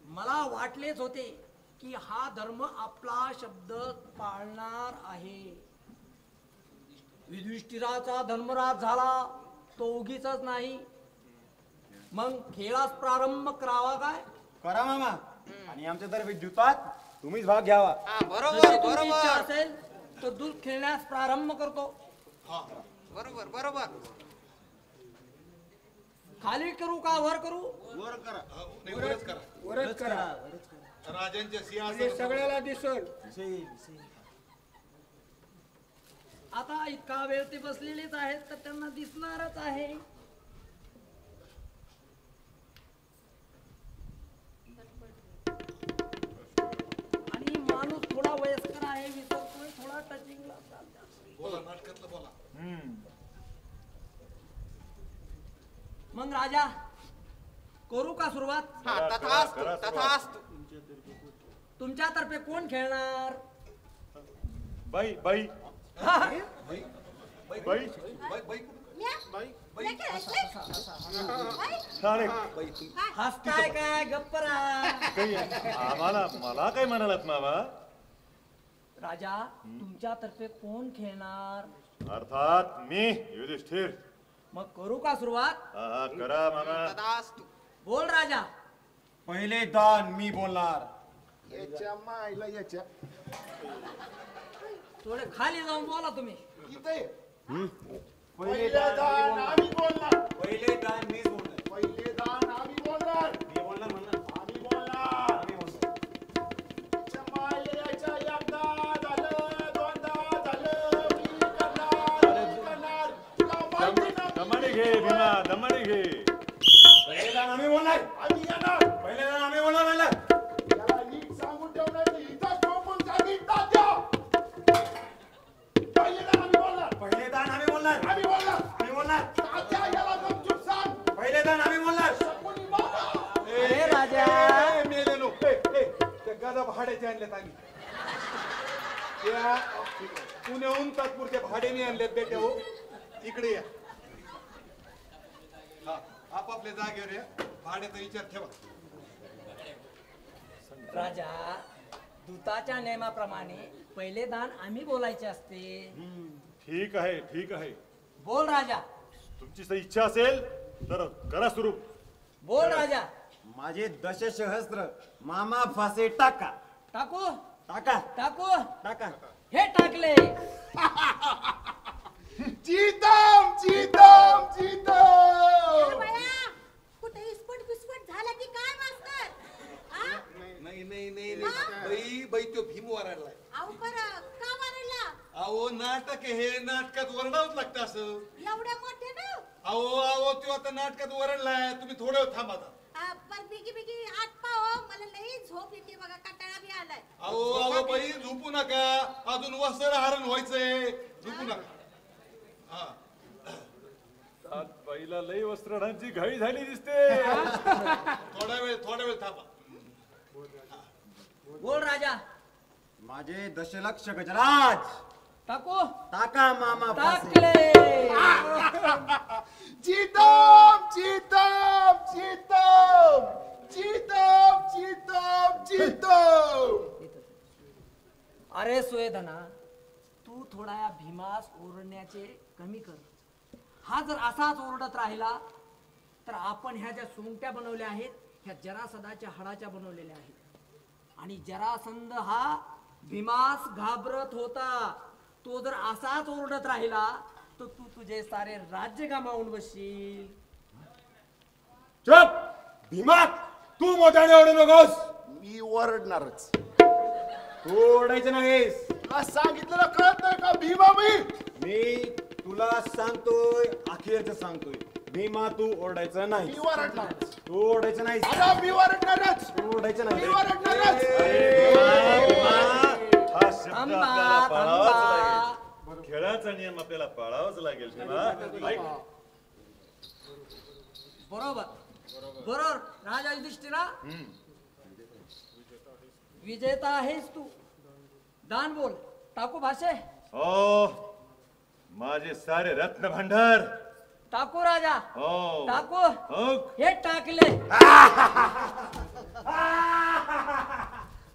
K: मला वाटलेच होते की हा धर्म आपला शब्द पाळणार आहे. युधिष्ठिराचा धर्मराज झाला तो उगीच नाही. मग खेळास प्रारंभ करावा काय?
I: करा मामा. आणि आमच्या तर्फे द्युतात तुम्हीच भाग घ्यावा.
J: बरोबर
K: असेल तर दूर खेळण्यास प्रारंभ करतो.
J: बरोबर.
K: खाली करू का वर करू?
B: वरच करा. राजांच्या
G: म्हणजे
B: सिंहासन
G: सगळ्याला दिसल.
K: आता इतका वेळ ते बसलेलेच आहेत तर त्यांना दिसणारच आहे. आणि माणूस थोडा वयस्कर आहे, विसरतोय, थोडा टचिंगला
B: बोला, नाटकातलं बोला.
K: मग राजा करू का सुरुवात?
J: तथास्तु तथास्तु.
K: तुमच्यातर्फे कोण खेळणार?
F: बाई बाई
B: बाई बाई
F: बाई
B: बाई बाई
D: म्या खेळायचंय?
F: अरे
K: हसताय काय? गप्प राहा.
F: काही मला काय म्हणालात मामा?
K: राजा तुमच्यातर्फे कोण खेळणार?
F: अर्थात मी युधिष्ठिर.
K: मग करू का सुरुवात?
F: हा करा मामा.
J: तथास्तु.
K: बोल राजा.
I: पहिले दान मी बोलणार.
C: याच्या मायला याच्या
K: थोडे खाली जाऊन बोला तुम्ही.
I: पहिले
C: दान आम्ही बोलणार.
I: पहिले दान मीच बोलणार.
C: पहिले दान आम्ही बोलणार.
I: मी बोलणार म्हणणार.
C: आम्ही बोलणार. याच्या मायला याच्या एकदा झालं, दोनदा झालं, मी करणार. तुला माहिती ना?
F: दमाने घे भीमा, दमाने घे.
I: पहिले दान आम्ही बोलणार.
C: आम्ही येणार.
I: पहिले दान आम्ही बोलणार म्हणलं.
C: याला नीट सांगून ठेवणार की इथं ठोकून जागी तात्या. पहिले दान आम्ही बोलणार.
I: पहिले दान आम्ही बोलणार.
C: आम्ही बोलणार.
I: आम्ही बोलणार.
C: तात्या याला गपचूप सांग.
I: पहिले दान आम्ही बोलणार.
C: कोणी बोला.
K: अरे राजा.
B: मेलेलो त्या गादा भाड्याचे आणल्यात आम्ही. त्या पुण्याहून तात्पुरच्या भाड्याने आणल्यात बेटे हो. इकडे या. हा आपापल्या जागेवर या. भाड्याचा विचार ठेवा.
K: राजा दूताच्या नियमाप्रमाणे पहिले दान आम्ही बोलायचे असते.
F: ठीक आहे ठीक आहे.
K: बोल राजा.
F: तुमची जर इच्छा असेल तर करा सुरू.
K: बोल राजा.
I: माझे दशसहस्त्र मामा फासे टाका.
K: टाकू
I: टाका.
K: टाकू.
I: टाका.
K: हे टाकले.
C: जीतम जीतम जीतम.
D: बाया कुठे इस्पट बिस्पट झाला की काय मास्तर? हा?
B: नाही नाही नाही बाई बाई तो भीम वराडलाय.
D: अहो बरं का मारला?
B: अहो नाटक आहे हे. नाटकात वरडावंच लागतं असं.
D: एवढ्या मोठे ना?
B: अहो अहो तो आता नाटकात वरडलाय. तुम्ही थोडं वेळ थांबा आता.
D: पण बिगी बिगी आत पाहो, मला लई झोप येते बघा, कंटाळा बी आलाय.
B: अहो अहो बाई झोपू नका. अजून वस्त्र हरण व्हायचंय. झोपू नका. हा
F: बाईला लई वस्त्रडांची घाई झाली दिसते.
B: थोडा वेळ थांबा.
K: बोल राजा.
I: माझे दशलक्ष गजराज
K: टाकू.
I: टाका मामा फासे.
K: टाकले.
C: जीतम जीतम जीतम जीतम जीतम जीतम.
K: अरे सुवेदना तू थोडा या भीमास ओरडण्याचे कमी कर. हा जर असाच ओरडत राहिला तर आपण ह्या ज्या सोंगट्या बनवल्या आहेत ह्या जरासंधाच्या हाडाच्या बनवलेल्या आहेत. आणि जरासंध हा भीमास घाबरत होता. तो जर असाच ओरडत राहिला तर तू तुझे सारे राज्य गमावून बसशील.
I: चुप. भीमा तू मोठ्याने ओरडू नकोस.
C: मी ओरडणारच.
I: तू ओरडायचं नाहीस.
C: तुला सांगितलेलं कळत नाही का भीमा?
I: मी तुला सांगतोय अखेरच सांगतोय. भीमा तू ओरडायचं नाही.
C: मी ओरडणारच.
I: तू ओरडायचं नाही.
C: आता मी ओरडणारच.
I: तू ओरडायचं नाही.
C: मी ओरडणारच.
F: हा शब्द
K: थांबा,
F: आपल्याला पाळावाच
K: थांबा.
F: लागेल. खेळाचा नियम आपल्याला पाळावाच लागेल भीमा. ऐक.
K: बरोबर बरोबर राजा युधिष्ठिरा. विजेता आहेस तू. दान बोल. टाकू भाषे.
F: हो माझे सारे रत्न भांडार.
K: टाकू राजा.
F: हो
K: टाकू.
F: हो.
K: हे टाकले.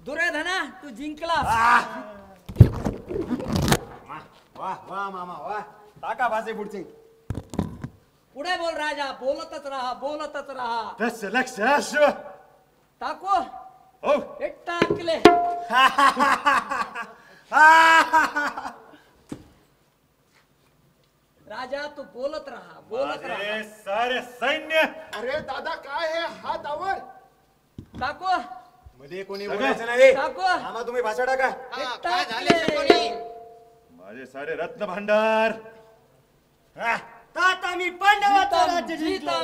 K: दुर्योधना तू जिंकलास.
I: वाह वाह मामा वाह. टाका फासे पुढचे.
K: पुढे बोल राजा. बोलतच राहा बोलतच राहा.
F: दशलक्ष अश्व.
K: टाकू.
F: हो.
K: हे टाकले. राजा तू बोलत राहा बोलत राहा.
F: माझे सारे सैन्य.
C: अरे दादा काय हे हात आवर.
K: टाकू.
I: मध्ये कोणी बोलायचं नाही.
K: टाकू.
I: आम्हा तुम्ही भाषा टाका.
C: काय झाले कोणी
F: माझे सारे रत्न भांडार.
G: तात आम्ही पांडवाचा राज्य जिंकलो.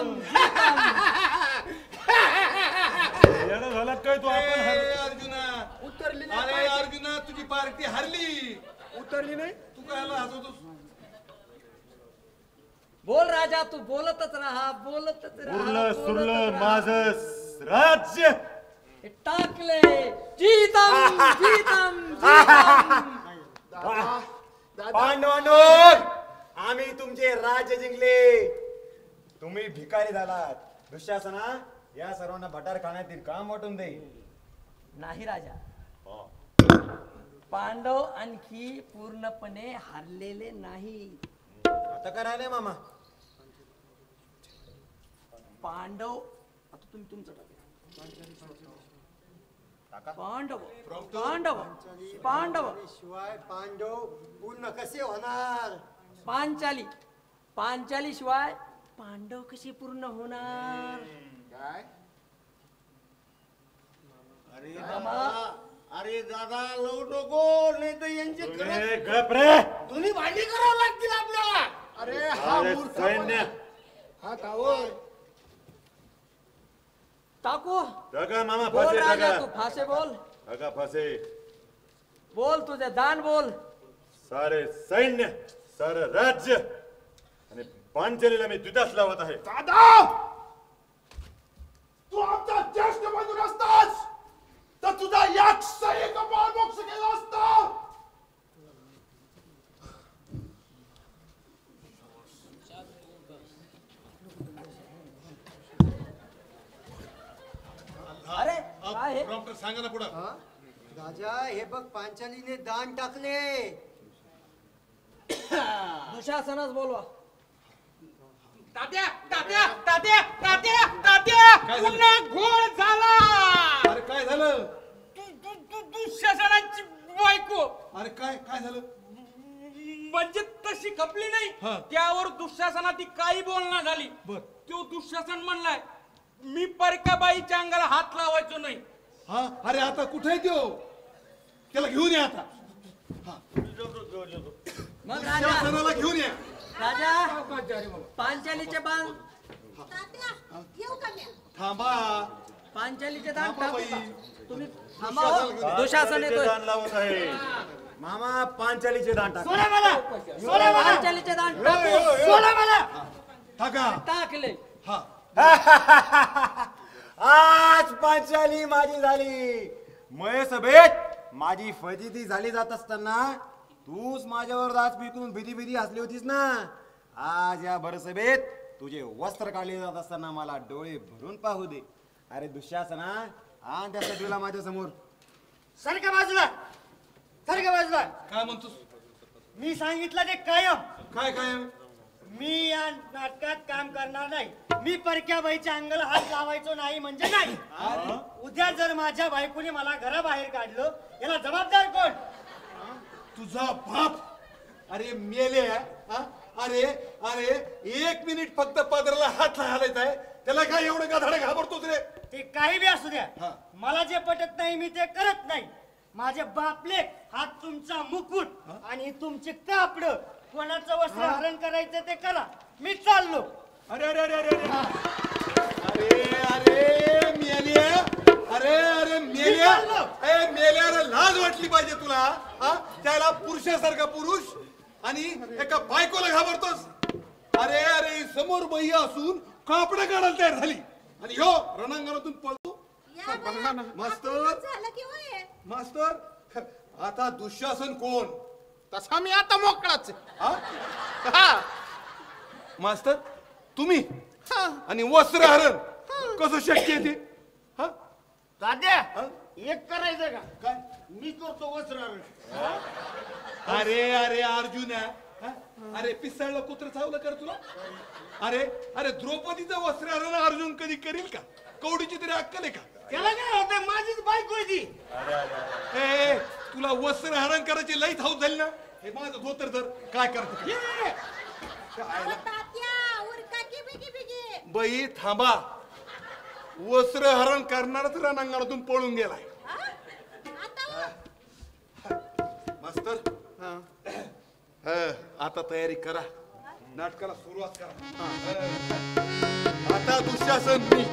F: येणं झाला काय तू आपण
B: अरे अर्जुना,
H: उतरली
B: अरे अर्जुना तुझी पार्टी हरली.
H: उतरली नाही.
B: तू काय हसवतोस?
K: बोल राजा, तू बोलतच राहा, बोलतच राहा,
F: उरलं
K: बोलतच
F: सुरलं
K: राहा.
F: माझं राज्य.
K: हे टाकले जीतम जीतम जीतम.
I: पांडवांनो, आम्ही तुमचे राज्य जिंकले, तुम्ही भिकारी झालात. दुःशासना या सर्वांना भटार खाण्यातील काम वाटून दे.
K: नाही राजा, पांडव आणखी पूर्णपणे हारलेले नाही.
I: आता काय राहिले मामा?
K: पांडव, आता तुम्ही तुमचं टाका. पांडव पांडव पांडव
H: शिवाय पांडव पूर्ण कसे होणार?
K: पांचाली शिवाय पांडव कशी पूर्ण होणार?
H: काय?
C: अरे दादा लव नको नाही तर यांचे
F: तुम्ही गप रे.
C: दोन्ही भांडी करावं लागतील आपल्याला.
H: अरे हा
F: अरे
H: मूर्ख
F: सैन्य
H: हा कावळ.
K: टाकू.
F: टाका मामा,
K: बोल
F: फासे
K: राजा,
F: टाका.
K: तू फासे बोल.
F: टाका फासे.
K: बोल तुझे दान बोल.
F: सारे सैन्य, सारं राज्य आणि पांचालीला मी दुधास लावत आहे.
C: दादा तू आमचा ज्येष्ठ बंधू असतास तर तुझा याक्षही कपाळ मोक्ष केला असता.
K: अरे काय हे?
B: डॉक्टर सांगा ना पुढं.
H: हा? राजा हे बघ पांचालीने दान टाकले.
K: दुशासनच बोलवा.
A: तात्या तात्या तात्या तात्या तात्या
B: काय झालं?
A: पुन्हा घोळ झाला.
B: अरे काय झालं?
A: दुःशासनाची बायको
B: अरे काय काय झालं?
A: म्हणजे तशी खपली नाही.
B: हा.
A: त्यावर दुःशासनाची काही बोलणं झाली.
B: बर.
A: तो दुःशासन म्हणलाय मी परकाबाईच्या अंगाला हात लावायचो नाही.
B: हा अरे आता कुठे देऊ? त्याला घेऊन ये आता.
K: मग राजा,
B: शासनाला घेऊन ये.
K: राजा पांचालीचे बाण,
D: तात्या येऊ का मी?
B: थांबा.
K: पांचालीचे दान
B: थांबा
K: टाकू
B: बाई.
K: का? तुम्ही थांबा हो. दुशासन येतोय.
F: दान लावत आहे.
I: मामा पांचालीचे दान टाका.
G: सोडा मला, सोडा मला,
K: पांचालीचे दान टाकू.
G: सोडा मला.
B: टाका.
K: टाकले.
B: हा
I: आज पांचाली माझी झाली. मय सभेत माझी फजिती झाली जात असताना तूच माझ्यावर राज पिकून भीती भीती हसली होतीस ना. आज या भरसभेत तुझे वस्त्र काढले जात असताना मला डोळे भरून पाहू दे. अरे दुःशासना, आण त्या सभेला माझ्या समोर.
G: सारख्या बाजूला, सारख्या बाजूला.
B: काय म्हणतोस?
G: मी सांगितलं ते कायम.
B: काय काय?
G: मी या नाटकात काम करणार नाही. मी परक्याबाईच्या अंगाला हात लावायचो नाही म्हणजे नाही. उद्या जर माझ्या बायकोने मला घराबाहेर काढलं याला जबाबदार कोण?
B: तुझा बाप. अरे मेले. हा? अरे अरे 1 मिनिट फक्त पदराला हात घालायचा आहे, त्याला काय एवढं गाधाडे घाबरतोस रे?
G: ते काही बी असू द्या.
B: हा.
G: मला जे पटत नाही मी ते करत नाही. माझे बापले हा तुमचा मुकुट आणि तुमचे कापड कोणाचं वस्त्र हरण करायचं ते करा. मी चाललो.
F: अरे अरे अरे अरे
B: अरे अरे मेले. अरे अरे मेले. ए मेले, अरे लाज वाटली पाहिजे तुला. हा? त्याला पुरुषासारखा पुरुष आणि एका बायकोला घाबरतोस. अरे अरे समोर बाई असून कापडं काढायला तयार झाली आणि ह्यो रणांगणातून पळतो.
D: या बया,
B: मास्तर.
D: आपणच झालं की होय.
B: मास्तर, आता दुःशासन कोण?
C: तसा मी आता मोकळाच आहे.
B: हा? मास्तर तुम्ही आणि वस्त्रहरण कसं शक्य आहे ते? हा?
C: दाद्या
B: हा?
C: एक करायचं का?
B: काय?
C: मी करतो वस्त्र.
B: अरे अरे अर्जुन, हा? अरे पिसाळला कुत्र चावलं कर तुला? अरे अरे द्रौपदीचं वस्त्रहरण अर्जुन कधी करील का? कवडीची तरी अक्कल आहे का?
G: त्याला काय होतं? माझीच बायको आहे ती.
B: ए तुला वस्त्रहरण करायची लई हाऊस झाली ना? हे माझं धोतर तर काय करत?
D: अहो, तात्या उरका की बिगी बिगी.
B: बाई थांबा. वस्त्र हरण करणारच रणांगणातून पळून गेलाय. मास्तर आता तयारी करा, नाटकाला सुरुवात करा. आता दुःशासन मी.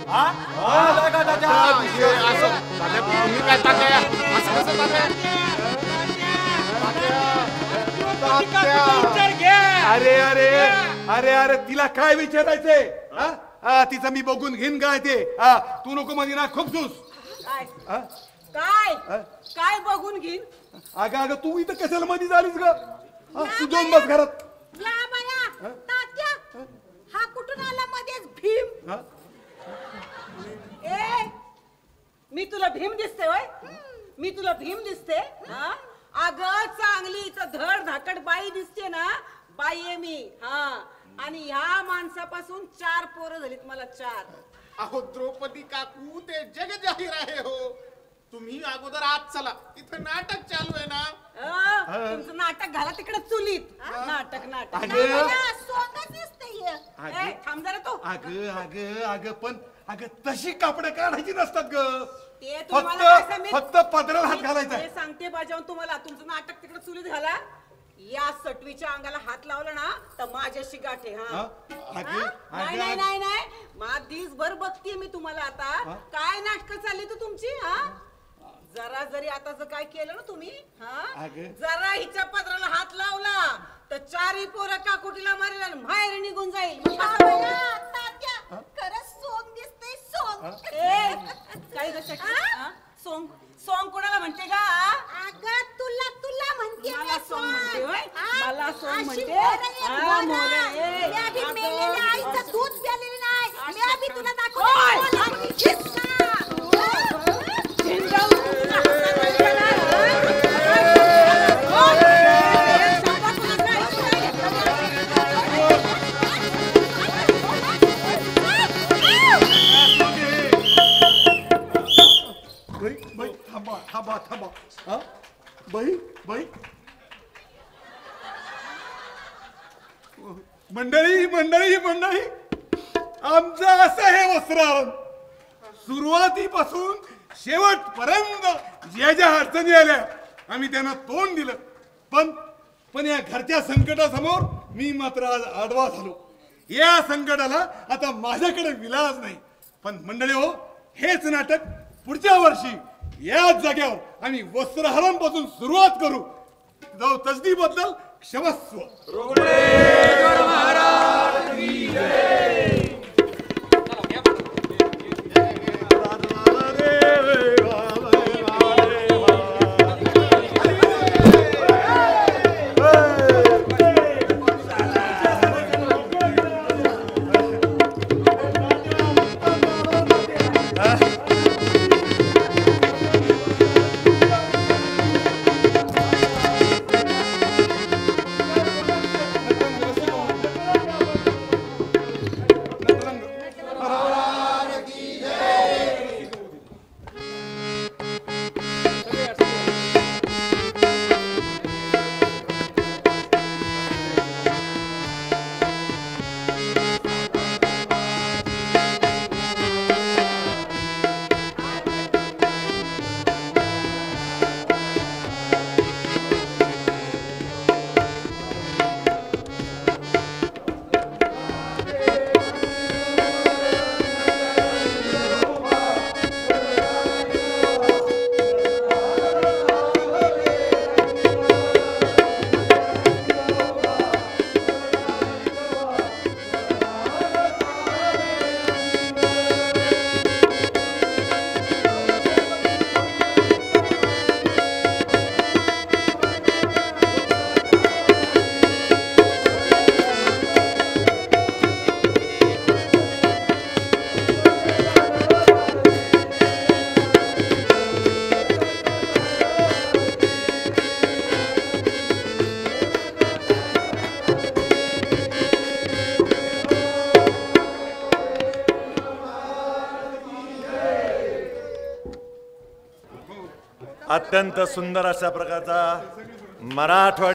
B: अरे अरे अरे अरे तिला काय विचारायचंय? तिचं मी बघून घेईन काय ते. तू नको मध्ये ना खुपसूस.
D: काय काय बघून घेईन?
B: अगं अगं तू इथं कशाला मध्ये झालीस ग? तू जाऊन बस घरात.
D: या बाया तात्या, हा कुठून आला मध्येच भीम? ए मी तुला भीम दिसते होय? मी तुला भीम दिसते? अगं चांगली इथं धड धाकड बाई दिसते ना, बाई आहे मी. आणि ह्या माणसापासून 4 पोरं झालीत मला, 4.
C: अहो द्रौपदी काकू, ते जग जाहीर आहे हो. तुम्ही अगोदर आत चला, इथं नाटक चालू आहे ना.
D: तुमचं नाटक घाला तिकडे चुलीत. नाटक नाटक थांब जरा तू.
B: अगं अगं अगं पण अगं तशी कापडं काढायची नसतात ग.
D: ते
B: फक्त पदराला हात घालायचा.
D: ते सांगते बजावून तुम्हाला. तुमचं नाटक तिकडे चुलीत घाला. या सटवीच्या अंगाला हात लावला ना तर माझ्याशी गाठे. नाही नाही नाही नाही, दिसभर बघतीये मी तुम्हाला. आता काय नाटक चालली तू तुमची? जरा जरी आता काय केलं ना तुम्ही, जरा हिच्या पदराला हात लावला तर 4ही पोरं काकुटीला मारेल आणि बाहेर निघून जाईल. खरंच सोंग दिसते सोंग. काय सोंग सोंग कोणाला म्हणते का? अगं तुला तुला म्हणते. मला सोंग म्हणते होय? मला सोंग म्हणते? आईचं दूध प्यालेलं नाही मी. आधी तुला
B: थांबा थांबा. बाई बाई मंडळी मंडळी मंडळी, आमचं असं हे वस्त्रहरण सुरुवातीपासून शेवटपर्यंत ज्या ज्या अडचणी आल्या आम्ही त्यांना तोंड दिलं. पण या घरच्या संकटासमोर मी मात्र आज आडवा झालो. या संकटाला आता माझ्याकडे विलाज नाही. पण मंडळी हो, हेच नाटक पुढच्या वर्षी याच जागेवर आम्ही वस्त्रहरण पासून सुरुवात करू. जाऊ तसदी बद्दल क्षमस्व.
F: अत्यंत सुंदर अशा प्रकारचा मराठवाडा